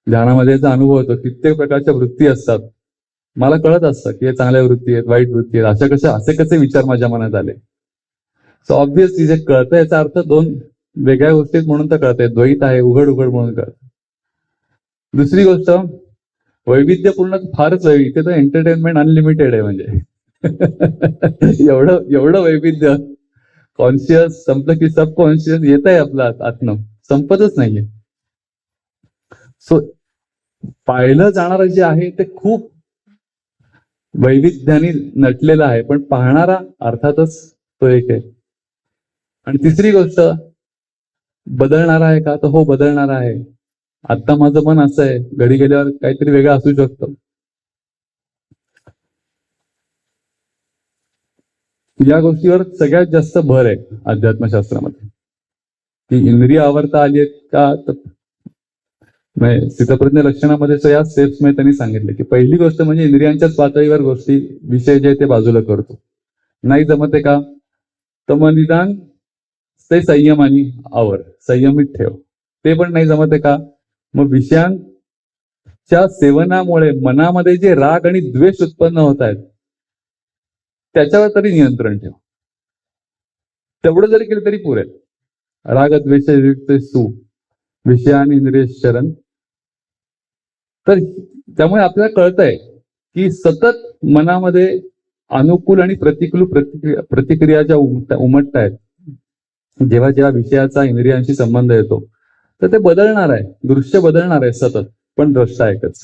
Speaker 1: ध्यानामध्ये याचा अनुभव होतो, कित्येक प्रकारच्या वृत्ती असतात. मला कळत असतं की हे चांगल्या वृत्ती आहेत, वाईट वृत्ती आहेत, असे कसे विचार माझ्या मनात आले. सो ऑब्व्हियसली जे कळतं याचा अर्थ दोन वेगळ्या गोष्टीत म्हणून तर कळतंय. द्वैत आहे, उघड उघड म्हणून कळतं. दुसरी गोष्ट, वैविध्यपूर्ण फारच इथे तर एंटरटेनमेंट अनलिमिटेड आहे. म्हणजे एवढं वैविध्य, कॉन्शियस संपलं की सबकॉन्शियस येत आहे आपलं आत्म, संपतच नाहीये. सो पाहिलं जाणारं जे आहे ते खूप वैविध्याने नटलेलं आहे, पण पाहणारा अर्थातच तो एक आहे. आणि तिसरी गोष्ट, बदलणार आहे का? तर हो, बदलणार आहे. आता माझं मन असं आहे, घडी गेल्यावर काहीतरी वेगळं असू शकतं. या गोष्टीवर सगळ्यात जास्त भर आहे अध्यात्मशास्त्रामध्ये, की इंद्रिय आवरता आली आहेत का? तर स्थितप्रज्ञ लक्षणामध्ये या स्टेप्स मध्ये त्यांनी सांगितले की पहिली गोष्ट म्हणजे इंद्रियांच्याच पातळीवर गोष्टी, विषय जे ते बाजूला करतो. नाही जमते का? तर मग निदान ते संयमाने आवर, संयमित ठेव. ते पण नाही जमते का? मग विषयांच्या सेवनामुळे मनामध्ये जे राग आणि द्वेष उत्पन्न होत आहेत त्याच्यावर तरी नियंत्रण ठेव. तेवढं जरी केलं तरी पुरेल. राग द्वेष युक्त सु विषयान इंद्रिय शरण. तर त्यामुळे आपल्याला कळतंय की सतत मनामध्ये अनुकूल आणि प्रतिकूल प्रतिक्रिया ज्या उमटतायत, जेव्हा जेव्हा विषयाचा इंद्रियांशी संबंध येतो तर ते बदलणार आहे, दृश्य बदलणार आहे सतत, पण द्रष्टा एकच.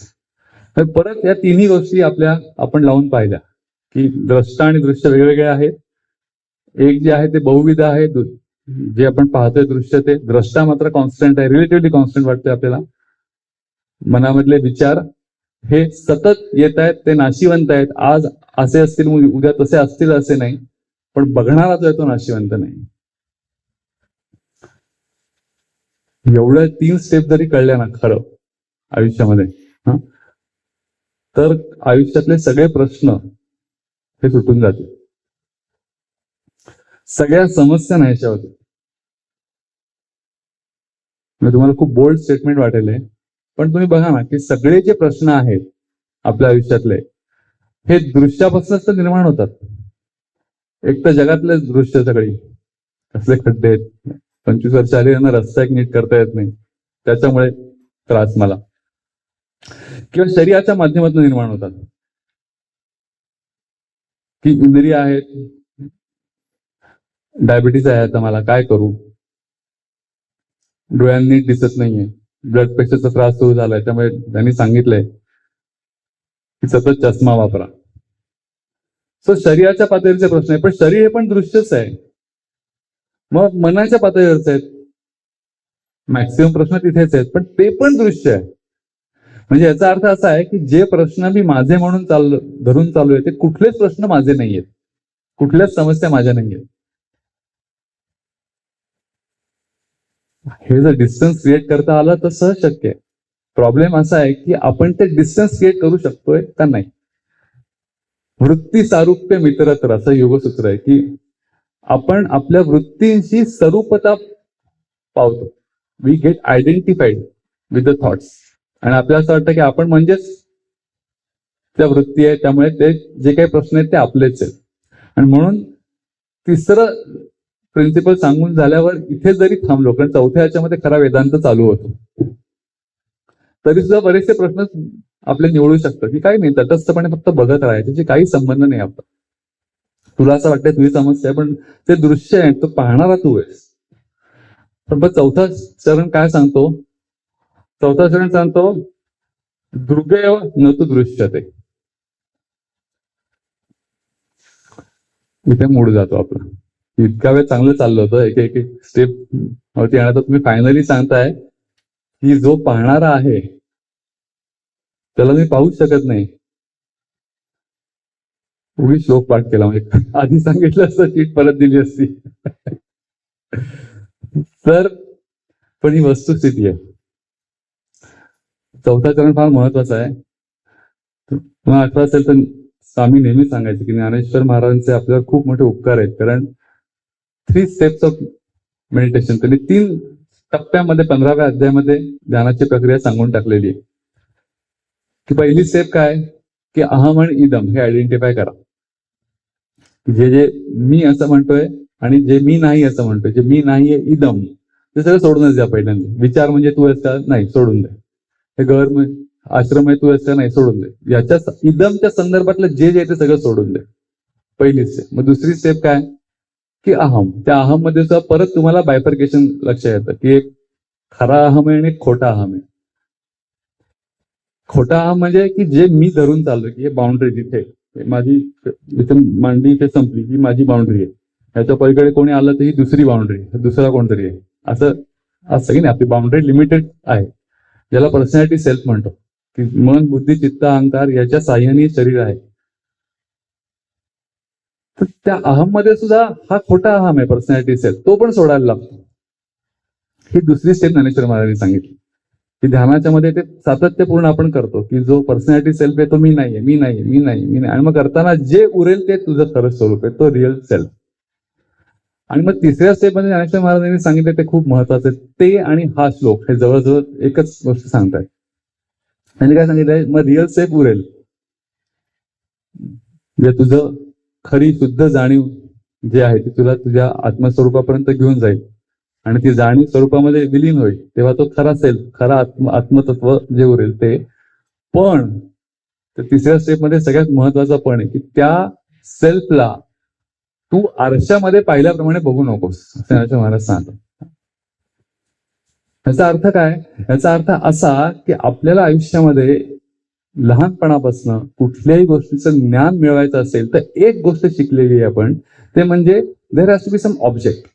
Speaker 1: परत या तिन्ही गोष्टी आपण लावून पाहिल्या की द्रष्टा आणि दृश्य वेगवेगळे आहेत. एक जे आहे ते बहुविध आहे, जे आपण पाहतोय दृश्य ते. द्रष्टा मात्र कॉन्स्टंट आहे, रिलेटिव्हली कॉन्स्टंट वाटतंय आपल्याला. मनामधले विचार हे सतत येत आहेत, ते नाशिवंत आहेत. आज असे असतील, उद्या तसे असतील असे नाही, पण बघणारा जो आहे तो नाशिवंत नाही. एवढ्या 3 स्टेप जरी कळल्या ना खरं आयुष्यामध्ये, तर आयुष्यातले सगळे प्रश्न हे सुटून जातील. सगळ्या समस्या नाहीशा होतील. मी तुम्हाला खूप बोल्ड स्टेटमेंट वाटेल, पण तुम्ही बघा ना की सगळे जे प्रश्न आहेत आपल्या आयुष्यातले हे दृश्यापासूनच तर निर्माण होतात. एक तर जगातले दृश्य सगळी, कसले खड्डे आहेत, 25 वर्ष आली ना रस्ता एक नीट करता येत नाही, त्याच्यामुळे त्रास मला. किंवा शरीराच्या माध्यमातून निर्माण होतात की इंद्रिय आहेत, डायबिटीज आहे, आता मला काय करू, डोळ्यांनी नीट दिसत नाहीये, ब्लड प्रेशरचा त्रास सुरू झालाय, त्यामुळे त्यांनी सांगितलंय की सतत चष्मा वापरा. सो शरीराच्या पातळीवरचे प्रश्न आहे, पण शरीर हे पण दृश्यच आहे. मग मनाच्या पातळीवरचे आहेत, मॅक्सिमम प्रश्न तिथेच आहेत, पण ते पण दृश्य आहे. म्हणजे याचा अर्थ असा आहे की जे प्रश्न मी माझे म्हणून धरून चालू आहे ते कुठलेच प्रश्न माझे नाहीयेत, कुठल्याच समस्या माझ्या नाहीयेत. हे जर डिस्टन्स क्रिएट करता आलं तर सहज शक्य आहे. प्रॉब्लेम असा आहे की आपण ते डिस्टन्स क्रिएट करू शकतोय का नाही. वृत्ती सारूप्य मित्रत्र असं योगसूत्र आहे की आपण आपल्या वृत्तींशी स्वरूपता पावतो. We get identified with the thoughts. आणि आपल्याला असं वाटतं की आपण म्हणजेच त्या वृत्ती आहे, त्यामुळे ते जे काही प्रश्न आहेत ते आपलेच आहेत. आणि म्हणून तिसरं प्रिन्सिपल सांगून झाल्यावर इथे जरी थांबलो, कारण चौथ्या याच्यामध्ये खरा वेदांत चालू होतो, तरी सुद्धा बरेचसे प्रश्न आपले निवडू शकतात की काही नाही, तटस्थपणे फक्त बघत राहायचे, त्याची काही संबंध नाही आपला. तुला असं वाटतंय तुझी समस्या आहे, पण ते दृश्य आहे, तो पाहणारा तू आहेस. पण चौथा चरण काय सांगतो? चौथा चरण सांगतो दृग्यव न तू दृश्यते. इथे मूड जातो आपला. इतका वेळ चांगलं चाललं होतं, एक एक स्टेप होती, आणि आता तुम्ही फायनली सांगताय की जो पाहणारा आहे त्याला मी पाहूच शकत नाही. उगी श्लोक पाठ केला, म्हणजे आधी सांगितलं असतं चीट परत दिली असती. तर पण ही वस्तुस्थिती आहे. चौथा चरण फार महत्वाचा आहे. तुम्हाला आठवत असेल तर स्वामी नेहमी सांगायचे की ज्ञानेश्वर महाराजांचे आपल्यावर खूप मोठे उपकार आहेत, कारण 3 स्टेप्स ऑफ मेडिटेशन त्यांनी 3 टप्प्यामध्ये 15व्या अध्यायामध्ये ध्यानाची प्रक्रिया सांगून टाकलेली आहे की पहिली स्टेप काय की अहम आणि इदम हे आयडेंटिफाय करा. जे जे मी असं म्हणतोय आणि जे मी नाही असं म्हणतोय, जे मी नाही आहे इदम, ते सगळं सोडूनच द्या. पहिल्यांदा विचार म्हणजे तू आहेस का, नाही, सोडून दे. हे घर आश्रम आहे, तू आहेस का, नाही, सोडून दे. याच्या इदमच्या संदर्भातलं जे जे आहे ते सगळं सोडून दे. पहिली स्टेप. मग दुसरी स्टेप काय की अहम. त्या अहम मध्ये सुद्धा परत तुम्हाला बायफर्केशन लक्षात येतं की एक खरा अहम आहे आणि एक खोटा अहम आहे. खोटा अहम म्हणजे की जे मी धरून चाललोय की हे बाउंड्री तिथे माझी, इथे मांडी इथे संपली ही माझी बाउंड्री आहे, ह्याच्या पलीकडे कोणी आलं तर ही दुसरी बाउंड्री, दुसरा कोणतरी आहे, असं असं की नाही. आपली बाउंड्री लिमिटेड आहे, ज्याला पर्सनॅलिटी सेल्फ म्हणतो की मन, बुद्धी, चित्त, अहंकार याच्या साह्याने शरीर आहे. तर त्या अहम मध्ये सुद्धा हा खोटा अहम आहे, पर्सनॅलिटी सेल्फ, तो पण सोडायला लागतो. ही दुसरी स्टेप ज्ञानेश्वर महाराजांनी सांगितली की ध्यानाच्या मध्ये ते सातत्यपूर्ण आपण करतो की जो पर्सनॅलिटी सेल्फ आहे तो मी नाहीये, मी नाहीये, मी नाही, मी नाही, आणि मग करताना जे उरेल ते तुझं खरं स्वरूप आहे, तो रिअल सेल्फ. आणि मग तिसऱ्या स्टेप मध्ये ज्ञानेश्वर महाराजांनी सांगितले ते खूप महत्वाचे. ते आणि हा श्लोक हे जवळजवळ एकच गोष्ट सांगतायत. त्यांनी काय सांगितलंय, मग रिअल सेल्फ उरेल, जे तुझं खरी शुद्ध जाणीव जे आहे ती तुला तुझ्या आत्मस्वरूपापर्यंत घेऊन जाईल आणि ती जाणीव स्वरूपामध्ये विलीन होईल, तेव्हा तो खरा सेल्फ, खरा आत्मतत्व जे उरेल ते. पण तिसऱ्या स्टेप मध्ये सगळ्यात महत्वाचा पण आहे की त्या सेल्फला तू आरशामध्ये पाहिल्याप्रमाणे बघू नकोस, असं महाराज सांगतात. याचा अर्थ काय, याचा अर्थ असा की आपल्याला आयुष्यामध्ये लहानपणापासून कुठल्याही गोष्टीचं ज्ञान मिळवायचं असेल तर एक गोष्ट शिकलेली आहे आपण, ते म्हणजे there has to be some object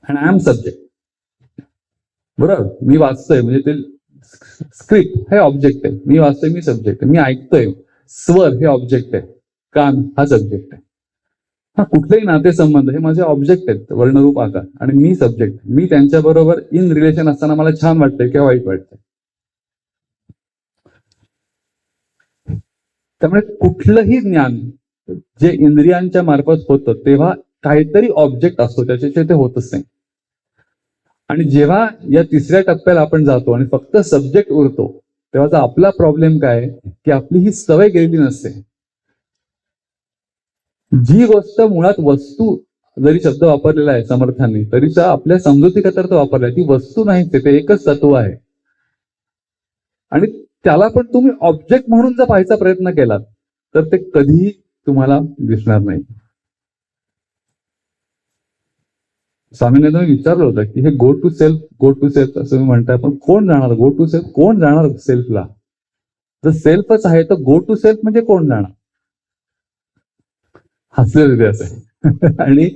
Speaker 1: and I am subject. बरोबर, मी वाचतोय म्हणजे ते स्क्रिप्ट हे ऑब्जेक्ट आहे, मी वाचतोय मी सब्जेक्ट आहे, मी ऐकतोय स्वर हे ऑब्जेक्ट आहे, कान हा सब्जेक्ट आहे. हा कुठलेही नातेसंबंध हे माझे ऑब्जेक्ट आहेत, वर्णरूप आकार, आणि मी सब्जेक्ट. मी त्यांच्याबरोबर इन रिलेशन असताना मला छान वाटतंय किंवा वाईट वाटतंय. त्यामुळे कुठलंही ज्ञान जे इंद्रियांच्या मार्फत होतं तेव्हा काहीतरी ऑब्जेक्ट असतो, त्याच्याशिवाय ते होतच नाही. आणि जेव्हा या तिसऱ्या टप्प्याला आपण जातो आणि फक्त सब्जेक्ट उरतो, तेव्हाचा आपला प्रॉब्लेम काय की आपली ही सवय गेलेली नसते. जी गोष्ट मुळात वस्तू, जरी शब्द वापरलेला आहे समर्थांनी, तरी आपल्या समजुतीकरता तो वापरलाय, ती वस्तू नाही, ते एकच तत्व आहे. आणि त्याला पण तुम्ही ऑब्जेक्ट म्हणून जर पाहायचा प्रयत्न केलात तर ते कधीही तुम्हाला दिसणार नाही. स्वामींनी विचारलं होतं की हे go to self, go to self असं मी म्हणताय, पण कोण जाणार गो टू सेल्फ, कोण जाणार सेल्फला? जर सेल्फच आहे तर गो टू सेल्फ म्हणजे कोण जाणार? हसलेलं ते असं. आणि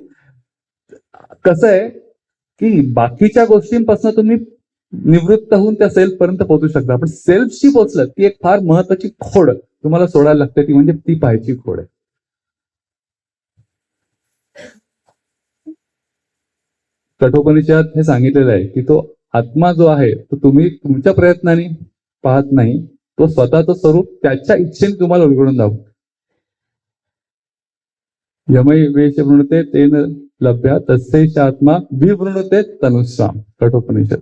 Speaker 1: कसं आहे की बाकीच्या गोष्टींपासून तुम्ही निवृत्त होऊन त्या सेल्फ पर्यंत पोहोचू शकता, पण सेल्फशी पोहोचलं ती एक फार महत्वाची खोड तुम्हाला सोडायला लागते, ती म्हणजे ती पाहायची खोड आहे. कठोपनिषदात हे सांगितलेलं आहे की तो आत्मा जो आहे तो तुम्ही तुमच्या प्रयत्नाने पाहत नाही, तो स्वतःचं स्वरूप त्याच्या इच्छेने तुम्हाला उलगडून दाखवतो. यमय वेश वृणते तेन लभ्या तस्यैष आत्मा विवृणते तनुस्वाम. कठोपनिषद.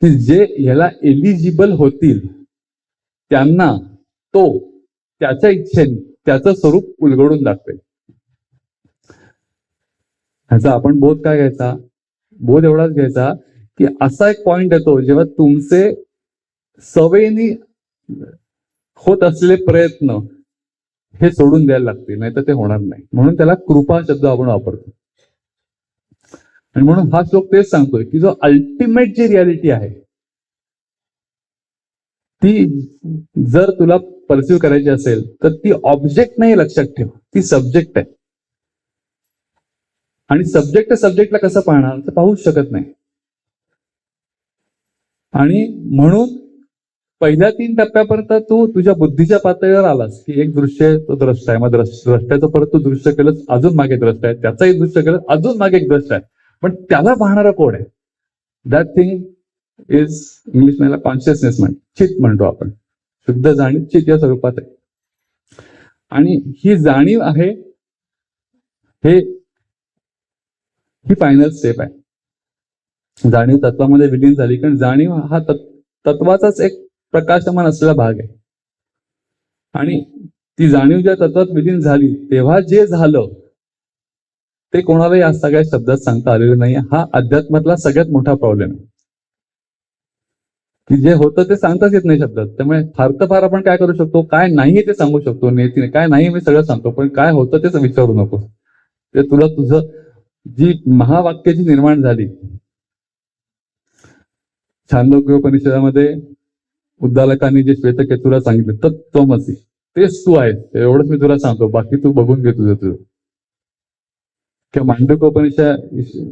Speaker 1: की जे याला एलिजिबल होतील त्यांना तो त्याच्या इच्छेने त्याचं स्वरूप उलगडून दाखवेल. ह्याचा आपण बोध काय घ्यायचा? बोध एवढाच घ्यायचा की असा एक पॉइंट येतो जेव्हा तुमचे सवयीने होत असलेले प्रयत्न हे सोडून द्यायला लागतील, नाही तर ते होणार नाही. म्हणून त्याला कृपा शब्द आपण वापरतो. आणि म्हणून हा श्लोक तेच सांगतोय की जो अल्टिमेट जी रियालिटी आहे ती जर तुला परसिव्ह करायची असेल तर ती ऑब्जेक्ट नाही, लक्षात ठेव, ती सब्जेक्ट आहे. आणि सब्जेक्टला कसं पाहणार, तर पाहूच शकत नाही. आणि म्हणून पहिल्या 3 टप्प्यापर्यंत तू तुझ्या बुद्धीच्या पातळीवर आलास की एक दृश्य आहे, तो द्रष्टा आहे, मग द्रष्ट्याचं परत तू दृश्य केलं, अजून मागे द्रष्टा आहे, त्याचाही दृश्य केलं, अजून मागे एक द्रष्टा आहे, पण त्याला पाहणारा कोण आहे? दॅट थिंग इज इंग्लिश मध्ये कॉन्शियसनेस चित म्हणतो आपण. शुद्ध जाणीव चित या स्वरूपात आहे. आणि ही जाणीव आहे, ही फायनल स्टेप आहे. जाणीव तत्वामध्ये विलीन झाली, कारण जाणीव हा तत्वाचाच एक प्रकाशमान असलेला भाग आहे. आणि ती जाणीव ज्या तत्वात विलीन झाली तेव्हा जे झालं ते कोणालाही या सगळ्या शब्दात सांगता आलेलं नाही. हा अध्यात्मातला सगळ्यात मोठा प्रॉब्लेम आहे की जे होतं ते सांगताच येत नाही शब्दात. त्यामुळे फार तर फार आपण काय करू शकतो, काय नाही ते सांगू शकतो, नेतीने काय नाही मी सगळं सांगतो, पण काय होतं तेच विचारू नको. ते तुला तुझं जी महावाक्याची निर्माण झाली छांदोग्योपनिषदामध्ये उद्दालकांनी जे श्वेतकेतूला सांगितलं तत्त्वमसी तेच तू आहेस, एवढंच मी तुला सांगतो, बाकी तू बघून घे तुझं. किंवा मांडूक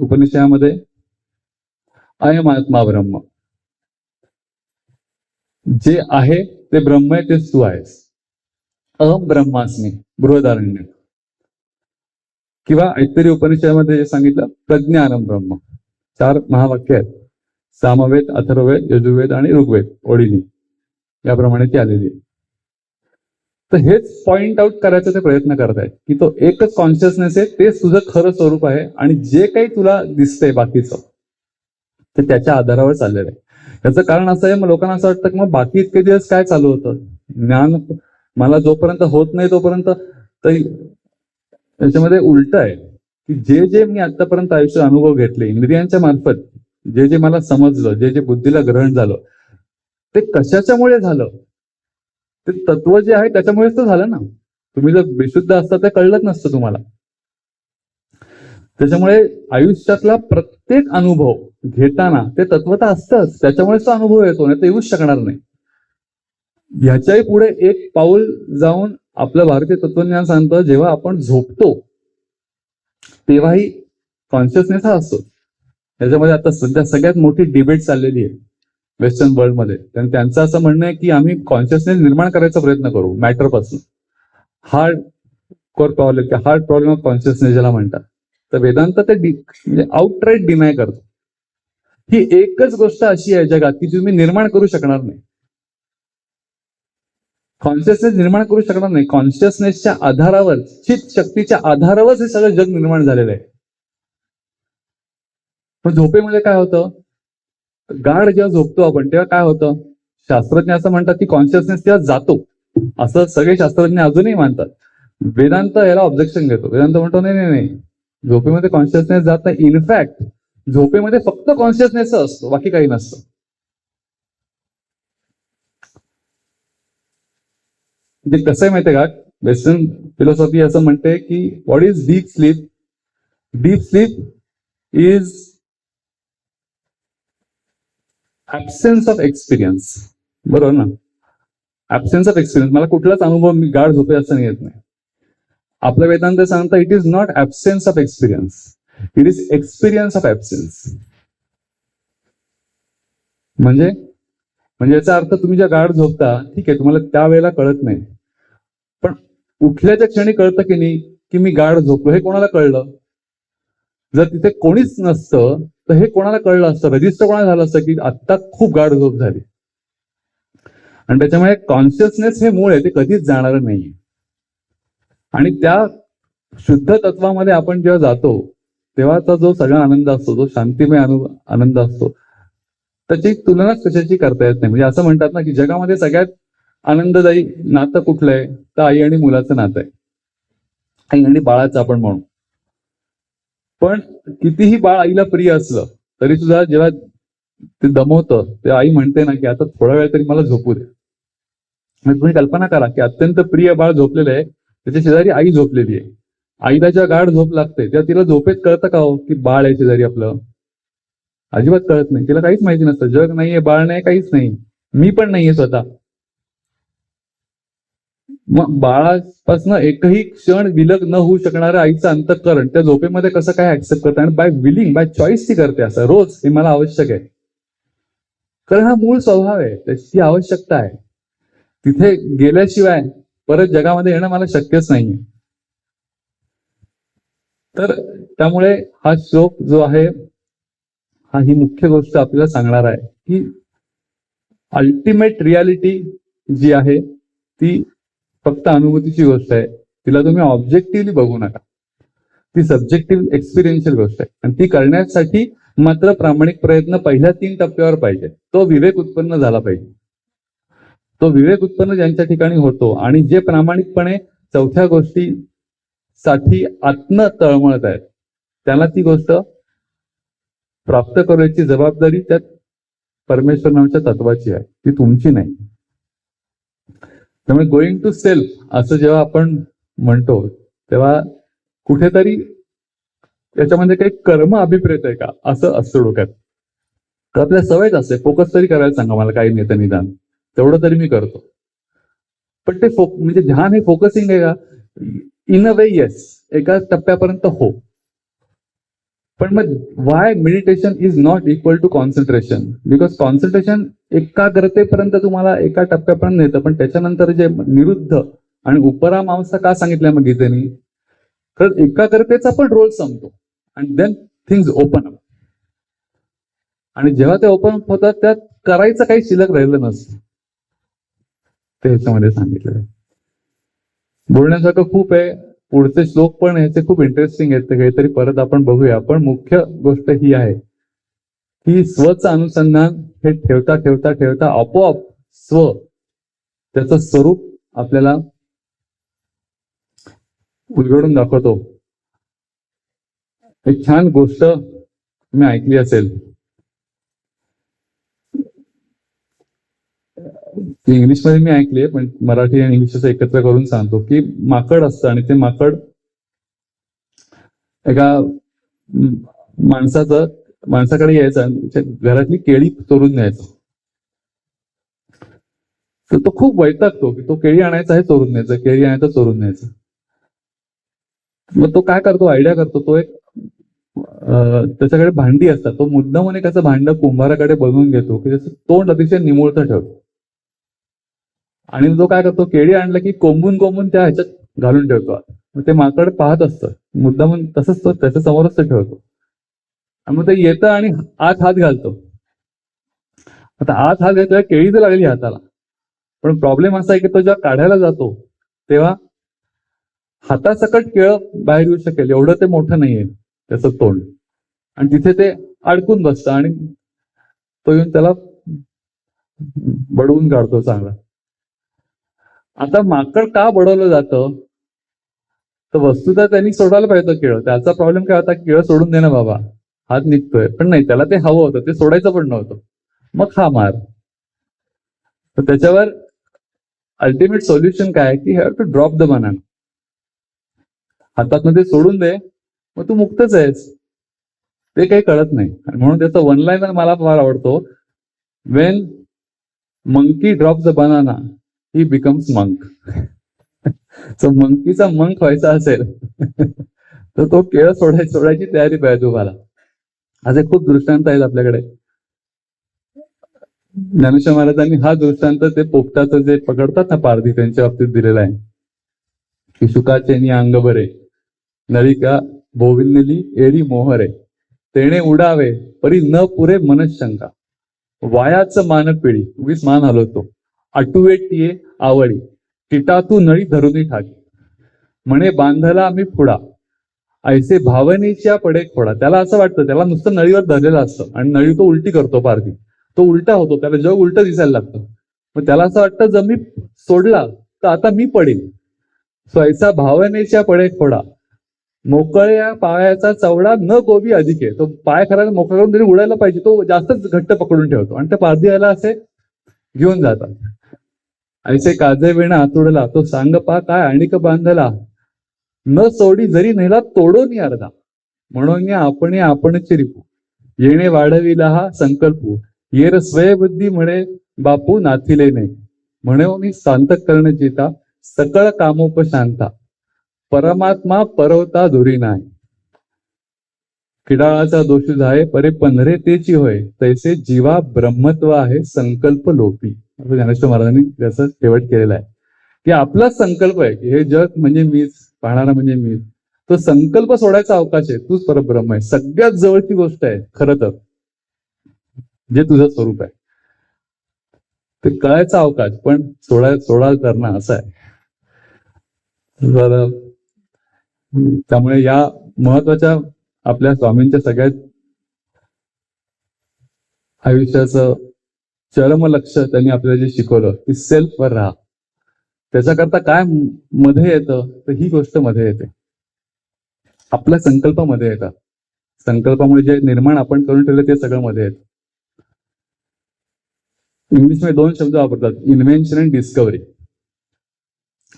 Speaker 1: उपनिषदामध्ये अयम आत्मा ब्रह्म, जे आहे ते ब्रह्म आहे, तेच तू आहेस. अहम ब्रह्मास्मी बृहदारण्य. किंवा ऐतरी उपनिषदामध्ये जे सांगितलं प्रज्ञानम ब्रह्म. 4 महावाक्य आहेत, सामवेद, अथर्ववेद, यजुर्वेद आणि ऋग्वेद ओळीनी, याप्रमाणे ती आलेली आहे. तर हेच पॉइंट आउट करायचा ते प्रयत्न करतायत की तो एकच कॉन्शियसनेस आहे, तेच तुझं खरं स्वरूप आहे, आणि जे काही तुला दिसतंय बाकीचं ते त्याच्या आधारावर चाललेलं आहे. याचं कारण असं आहे, मग लोकांना असं वाटतं की मग बाकी इतके दिवस काय चालू होतं, ज्ञान मला जोपर्यंत होत नाही तोपर्यंत. तर याच्यामध्ये उलट आहे की जे जे मी आतापर्यंत आयुष्यात अनुभव घेतले इंद्रियांच्या मार्फत, जे जे मला समजलं, जे जे बुद्धीला ग्रहण झालं, ते कशाच्यामुळे झालं, ते तत्व जे आहे त्याच्यामुळेच तर झालं ना. तुम्ही जर बेशुद्ध असता ते कळलंच नसतं तुम्हाला. त्याच्यामुळे आयुष्यातला प्रत्येक अनुभव घेताना ते तत्व तर असतंच, त्याच्यामुळेच तो अनुभव येतो, नाही तर येऊच शकणार नाही. ह्याच्याही पुढे एक पाऊल जाऊन आपलं भारतीय तत्वज्ञान सांगतं, जेव्हा आपण झोपतो तेव्हाही कॉन्शियसनेस हा असतो. त्याच्यामध्ये आता सध्या सगळ्यात मोठी डिबेट चाललेली आहे वेस्टर्न वर्ल्डमध्ये. त्यांचं असं म्हणणं आहे की आम्ही कॉन्शियसनेस निर्माण करायचा प्रयत्न करू मॅटर पासून. Hard core problem, hard problem of consciousness ज्याला म्हणतात. तर वेदांत ते म्हणजे आउटराईट डिनाय करतो. ही एकच गोष्ट अशी आहे जगात की तुम्ही निर्माण करू शकणार नाही. कॉन्शियसनेस निर्माण करू शकणार नाही. कॉन्शियसनेसच्या आधारावर, चित शक्तीच्या आधारावर हे सगळं जग निर्माण झालेलं आहे. पण झोपेमध्ये काय होतं, गाढ जेव्हा झोपतो आपण तेव्हा काय होतं, शास्त्रज्ञ असं म्हणतात की कॉन्शियसनेस तेव्हा जातो, असं सगळे शास्त्रज्ञ अजूनही मानतात. वेदांत याला ऑब्जेक्शन घेतो. वेदांत म्हणतो नाही नाही नाही, झोपेमध्ये कॉन्शियसनेस जात नाही. इनफॅक्ट झोपेमध्ये फक्त कॉन्शियसनेस असतो, बाकी काही नसतं. म्हणजे कसं आहे माहितीये का, वेस्टर्न फिलॉसॉफी असं म्हणते की what is deep sleep. Deep sleep is absence of experience. बरोबर ना, ऍब्सेन्स ऑफ एक्सपिरियन्स. मला कुठलाच अनुभव मी गाढ झोपे असं येत नाही. आपलं वेदांत सांगतं it is not absence of experience, it is experience of absence. म्हणजे याचा अर्थ तुम्ही ज्या गाढ झोपता, ठीक आहे, तुम्हाला त्यावेळेला कळत नाही, पण उठल्याच्या क्षणी कळतं की नाही की मी गाढ झोपलो. हे कोणाला कळलं? जर तिथे कोणीच नसतं तर हे कोणाला कळलं असतं, रजिस्टर कोणाला झालं असतं की आत्ता खूप गाढ झोप झाली. आणि त्याच्यामुळे कॉन्शियसनेस हे मूळ आहे, ते कधीच जाणार नाही. आणि त्या शुद्ध तत्वामध्ये आपण जेव्हा जातो तेव्हाचा जो सगळा आनंद असतो, जो शांतिमय आनंद असतो, त्याची तुलनाच कशाची करता येत नाही. म्हणजे असं म्हणतात ना की जगामध्ये सगळ्यात आनंददायी नातं कुठलं आहे, तर आई आणि मुलाचं नातं आहे, आई आणि बाळाचं आपण म्हणू. पण कितीही बाळ आईला प्रिय असलं तरी सुद्धा जेव्हा ते दमवतं तेव्हा आई म्हणते ना की आता थोडा वेळ तरी मला झोपू दे. म्हणजे तुम्ही कल्पना करा की अत्यंत प्रिय बाळ झोपलेलं आहे, त्याच्या शेजारी आई झोपलेली आहे. आईला जेव्हा गाढ झोप लागते तेव्हा तिला झोपेत कळतं का हो की बाळ आहे शेजारी आपलं? अजिबात कळत नाही. तिला काहीच माहिती नसतं. जग नाहीये, बाळ नाही, काहीच नाही, मी पण नाहीये स्वतः. मग बाळापासून एकही क्षण विलग न होऊ शकणाऱ्या आईचं अंतःकरण त्या झोपेमध्ये कसं काय ऍक्सेप्ट करते, आणि बाय विलिंग, बाय चॉईस ती करते असं रोज, हे मला आवश्यक आहे. कारण हा मूळ स्वभाव आहे, त्याची आवश्यकता आहे. तिथे गेल्याशिवाय परत जगामध्ये येणं मला शक्यच नाहीये. तर त्यामुळे हा श्लोक जो आहे हा ही मुख्य गोष्ट आपल्याला सांगणार आहे की अल्टिमेट रियालिटी जी आहे ती फक्त अनुभूतीची गोष्ट आहे. तिला तुम्ही ऑब्जेक्टिव्हली बघू नका, ती सब्जेक्टिव्ह एक्सपिरियन्शियल गोष्ट आहे. आणि ती करण्यासाठी मात्र प्रामाणिक प्रयत्न पहिल्या 3 टप्प्यावर पाहिजे. तो विवेक उत्पन्न झाला पाहिजे. तो विवेक उत्पन्न ज्यांच्या ठिकाणी होतो आणि जे प्रामाणिकपणे चौथ्या गोष्टीसाठी आत्म तळमळत आहेत, त्याला ती गोष्ट प्राप्त करण्याची जबाबदारी त्यात परमेश्वर नावाच्या तत्वाची आहे, ती तुमची नाही. त्यामुळे गोइंग टू सेल्फ असं जेव्हा आपण म्हणतो तेव्हा कुठेतरी त्याच्यामध्ये काही कर्म अभिप्रेत आहे का असं असतं डोक्यात. तर आपल्या सवयच असते, फोकस तरी करायला सांगा मला, काही नाही तर निदान तेवढं तरी मी करतो. पण ते म्हणजे ध्यान हे फोकसिंग आहे का? इन अ वे येस, एका टप्प्यापर्यंत हो. पण मग why meditation is not equal to concentration? Because concentration एकाग्रतेपर्यंत तुम्हाला एका टप्प्यापर्यंत नेतं, पण त्याच्यानंतर जे निरुद्ध आणि उपरामांसा का सांगितलंय मग गीतेने? तर एकाग्रतेचा पण रोल संपतो आणि देन थिंग्स ओपन अप. आणि जेव्हा ते ओपन अप होतात त्यात करायचं काही शिल्लक राहिलं नसतं. ते ह्याच्यामध्ये सांगितलं आहे. बोलण्यासारखं खूप आहे. पुढचे श्लोक पण ह्याचे खूप इंटरेस्टिंग आहेत, ते काहीतरी परत आपण बघूया. पण मुख्य गोष्ट ही आहे की स्वचं अनुसंधान हे ठेवता ठेवता ठेवता आपोआप स्व त्याचं स्वरूप आपल्याला उलगडून दाखवतो. एक छान गोष्ट तुम्ही ऐकली असेल, इंग्लिशमध्ये मी ऐकली आहे, पण मराठी आणि इंग्लिश असं एकत्र करून सांगतो की माकड असतं आणि ते माकड एका माणसाकडे यायचं आणि त्याच्या घरातली केळी चोरून न्यायचं. तर तो खूप वैतागतो की तो केळी आणायचा आहे चोरून न्यायचं, केळी आणायचं चोरून न्यायचं. मग तो काय करतो, आयडिया करतो. तो एक त्याच्याकडे भांडी असतात, तो मुद्दामून एक असं भांड कुंभाराकडे बनवून घेतो की त्याचं तोंड अतिशय निमुळतं ठेवतो. आणि तो काय करतो, केळी आणलं की कोंबून कोंबून त्या ह्याच्यात घालून ठेवतो. मग ते माकड पाहत असतं, मुद्दामून तसंच तो त्याच्या समोरच ते ठेवतो. आणि मग ते येतं आणि आत हात घालतो. आता आत हात घातला, केळी तर लागली हाताला, पण प्रॉब्लेम असा आहे की तो जेव्हा काढायला जातो तेव्हा हातासकट केळ बाहेर येऊ शकेल एवढं ते मोठं नाहीये त्याचं तोंड, आणि तिथे ते अडकून बसतं आणि तो येऊन त्याला बडवून काढतो चांगला. आता माकड का बडवलं जातं? तर वस्तुतः त्यांनी सोडायला पाहिजे केळं. त्याचा प्रॉब्लेम काय होता, केळं सोडून दे ना बाबा, हात निघतोय. पण नाही, त्याला ते हवं होतं, ते सोडायचं पण नव्हतं. मग हा मार. तर त्याच्यावर अल्टिमेट सोल्युशन काय की have to drop the banana. हातात मध्ये सोडून दे, मग तू मुक्तच आहेस. ते काही कळत नाही. आणि म्हणून त्याचा वन लाईनर मला फार आवडतो, when monkey drop the banana he becomes monk. So मंकीचा मंक व्हायचा असेल तर तो केळ सोडायची तयारी पाहिजे तुम्हाला. असे खूप दृष्टांत आहेत आपल्याकडे. ज्ञानेश्वर महाराजांनी हा दृष्टांत ते पोपटाचं जे पकडतात ना पारधी, त्यांच्या बाबतीत दिलेला आहे की शुकाचे नि अंग बरे, नळिका भोविलनेली एरी मोहरे, तेणे उडावे परी न पुरे मनशंका, वायाचं मान पिळी, उगीच मान हलवतो, आटुवे टिये आवळी, टिटातू नळी धरुनी ठाकी, म्हणे बांधला मी पुढा, ऐसे भावनेच्या पडे खोडा. त्याला असं वाटतं, त्याला नुसतं नळीवर धरलेलं असतं आणि नळी तो उलटी करतो पारधी, तो उलटा होतो, त्याला जग उलट दिसायला लागतं. मग त्याला असं वाटतं जर मी सोडला तर आता मी पडेल. सो ऐसा भावनेच्या पडे खोडा, मोकळ्या पायाचा चवडा न गोबी अधिक आहे. तो पाय करायला मोकळा करून तरी उडायला पाहिजे, तो जास्तच घट्ट पकडून ठेवतो आणि त्या पारधीला असे घेऊन जातात. ऐसे काजे वेणा आतुडला, तो सांग पा काय आणिक बांधला, न सोडी जरी नेला तोडून अर्धा, म्हणून आपणची रिपू, येणे वाढविला हा संकल्पू, येर स्वयबुद्धी म्हणे बापू नाथिले नाही, म्हणून शांत कर्ण जिता, सकळ कामोपशांता, परमात्मा परवता धुरी नाही, किडाळाचा दोषी जाय परे पंधरे तेची होय, तैसे जीवा ब्रह्मत्व आहे संकल्प लोपी. असं ज्ञानेश्वर महाराजांनी त्याचा शेवट केलेला आहे की आपलाच संकल्प आहे की हे जग म्हणजे मीच, पाहणारा म्हणजे मीच. तो संकल्प सोडायचा अवकाश आहे, तूच परब्रह्म आहे. सगळ्यात जवळची गोष्ट आहे खरं तर, जे तुझं स्वरूप आहे ते कळायचा अवकाश, पण सोडा करणं असं आहे. त्यामुळे या महत्वाच्या आपल्या स्वामींच्या सगळ्यात आयुष्याचं चरम लक्ष त्यांनी आपल्याला जे शिकवलं की सेल्फवर राहा. त्याच्याकरता काय मध्ये येतं तर ही गोष्ट मध्ये येते. आपल्या संकल्पामध्ये येतात. संकल्पामुळे जे निर्माण आपण करून ठेवलं ते सगळं मध्ये येतं. इंग्लिशमध्ये 2 शब्द वापरतात, इन्व्हेन्शन आणि डिस्कवरी.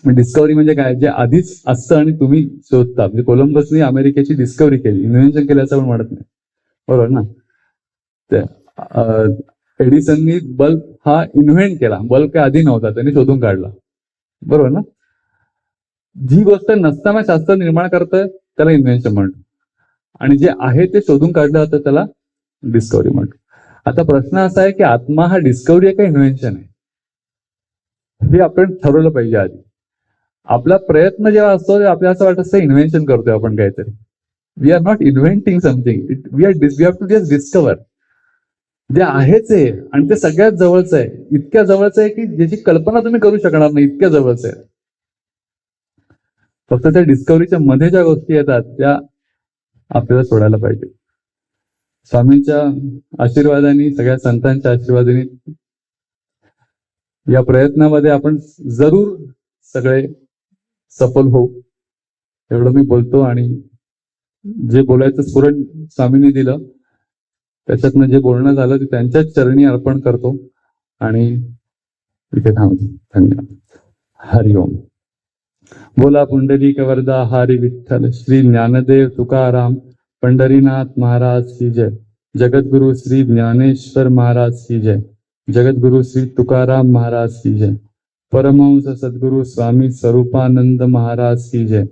Speaker 1: डिस्कवरी म्हणजे काय, जे आधीच असतं आणि तुम्ही शोधता. म्हणजे कोलंबसने अमेरिकेची डिस्कवरी केली, इन्व्हेन्शन केलं असं आपण म्हणत नाही, बरोबर ना. एडिसननी बल्ब हा इन्व्हेंट केला, बल्ब काय आधी नव्हता, त्याने शोधून काढला, बरोबर ना. जी गोष्ट नसताना शास्त्र निर्माण करतं त्याला इन्व्हेन्शन म्हणतो, आणि जे आहे ते शोधून काढलं जातं त्याला डिस्कवरी म्हणतो. आता प्रश्न असा आहे की आत्मा हा डिस्कवरी आहे का इन्व्हेन्शन आहे, हे आपण ठरवलं पाहिजे आधी. आपला प्रयत्न जेव्हा असतो तेव्हा आपल्याला असं वाटत असतं इन्व्हेन्शन करतोय आपण काहीतरी. We are not inventing something, we have to just discover. जे आहेच आहे आणि ते सगळ्यात जवळचं आहे, इतक्या जवळचं आहे की ज्याची कल्पना तुम्ही करू शकणार नाही, इतक्या जवळचं आहे. फक्त त्या डिस्कवरीच्या मध्ये ज्या गोष्टी येतात त्या आपल्याला सोडायला पाहिजे. स्वामींच्या आशीर्वादाने, सगळ्या संतांच्या आशीर्वादाने या प्रयत्नामध्ये आपण जरूर सगळे सफल होऊ, एवढं मी बोलतो. आणि जे बोलायचं स्फुरण स्वामींनी दिलं त्याच्यातनं जे बोलणं झालं ते त्यांच्याच चरणी अर्पण करतो आणि इथे थांबतो. धन्यवाद. हरिओम. बोला पुंडलिक वरदा हरी विठ्ठल श्री ज्ञानदेव तुकाराम पंढरीनाथ महाराज की जय. जगद्गुरु श्री ज्ञानेश्वर महाराज की जय. जगद्गुरु श्री तुकाराम महाराज की जय. परमहंस सद्गुरु स्वामी स्वरूपानंद महाराज की जय.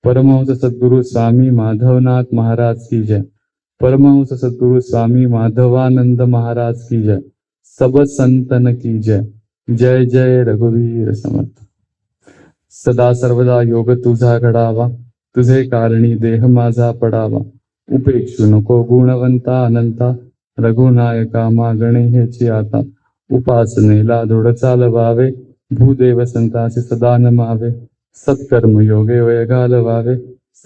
Speaker 1: परमहंस सद्गुरु स्वामी माधवनाथ महाराज की जय. परमहंस सद्गुरु स्वामी माधवानंद महाराज की जय. सब संतन की जय. जय जय रघुवीर समर्थ. सदा सर्वदा योग तुझा घडावा, तुझे कारणी देह माझा पडावा. उपेक्षू नको गुणवंता अनंता, रघुनायका मागणे हेची आता. उपासनेला दृढ चालवावे, भूदेव संतांचे सदा नमावे. सत्कर्म योगे वय घालवावे,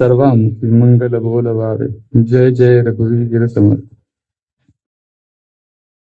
Speaker 1: सर्वांची मंगल बोलवावे. जय जय रघुवीर समर्थ.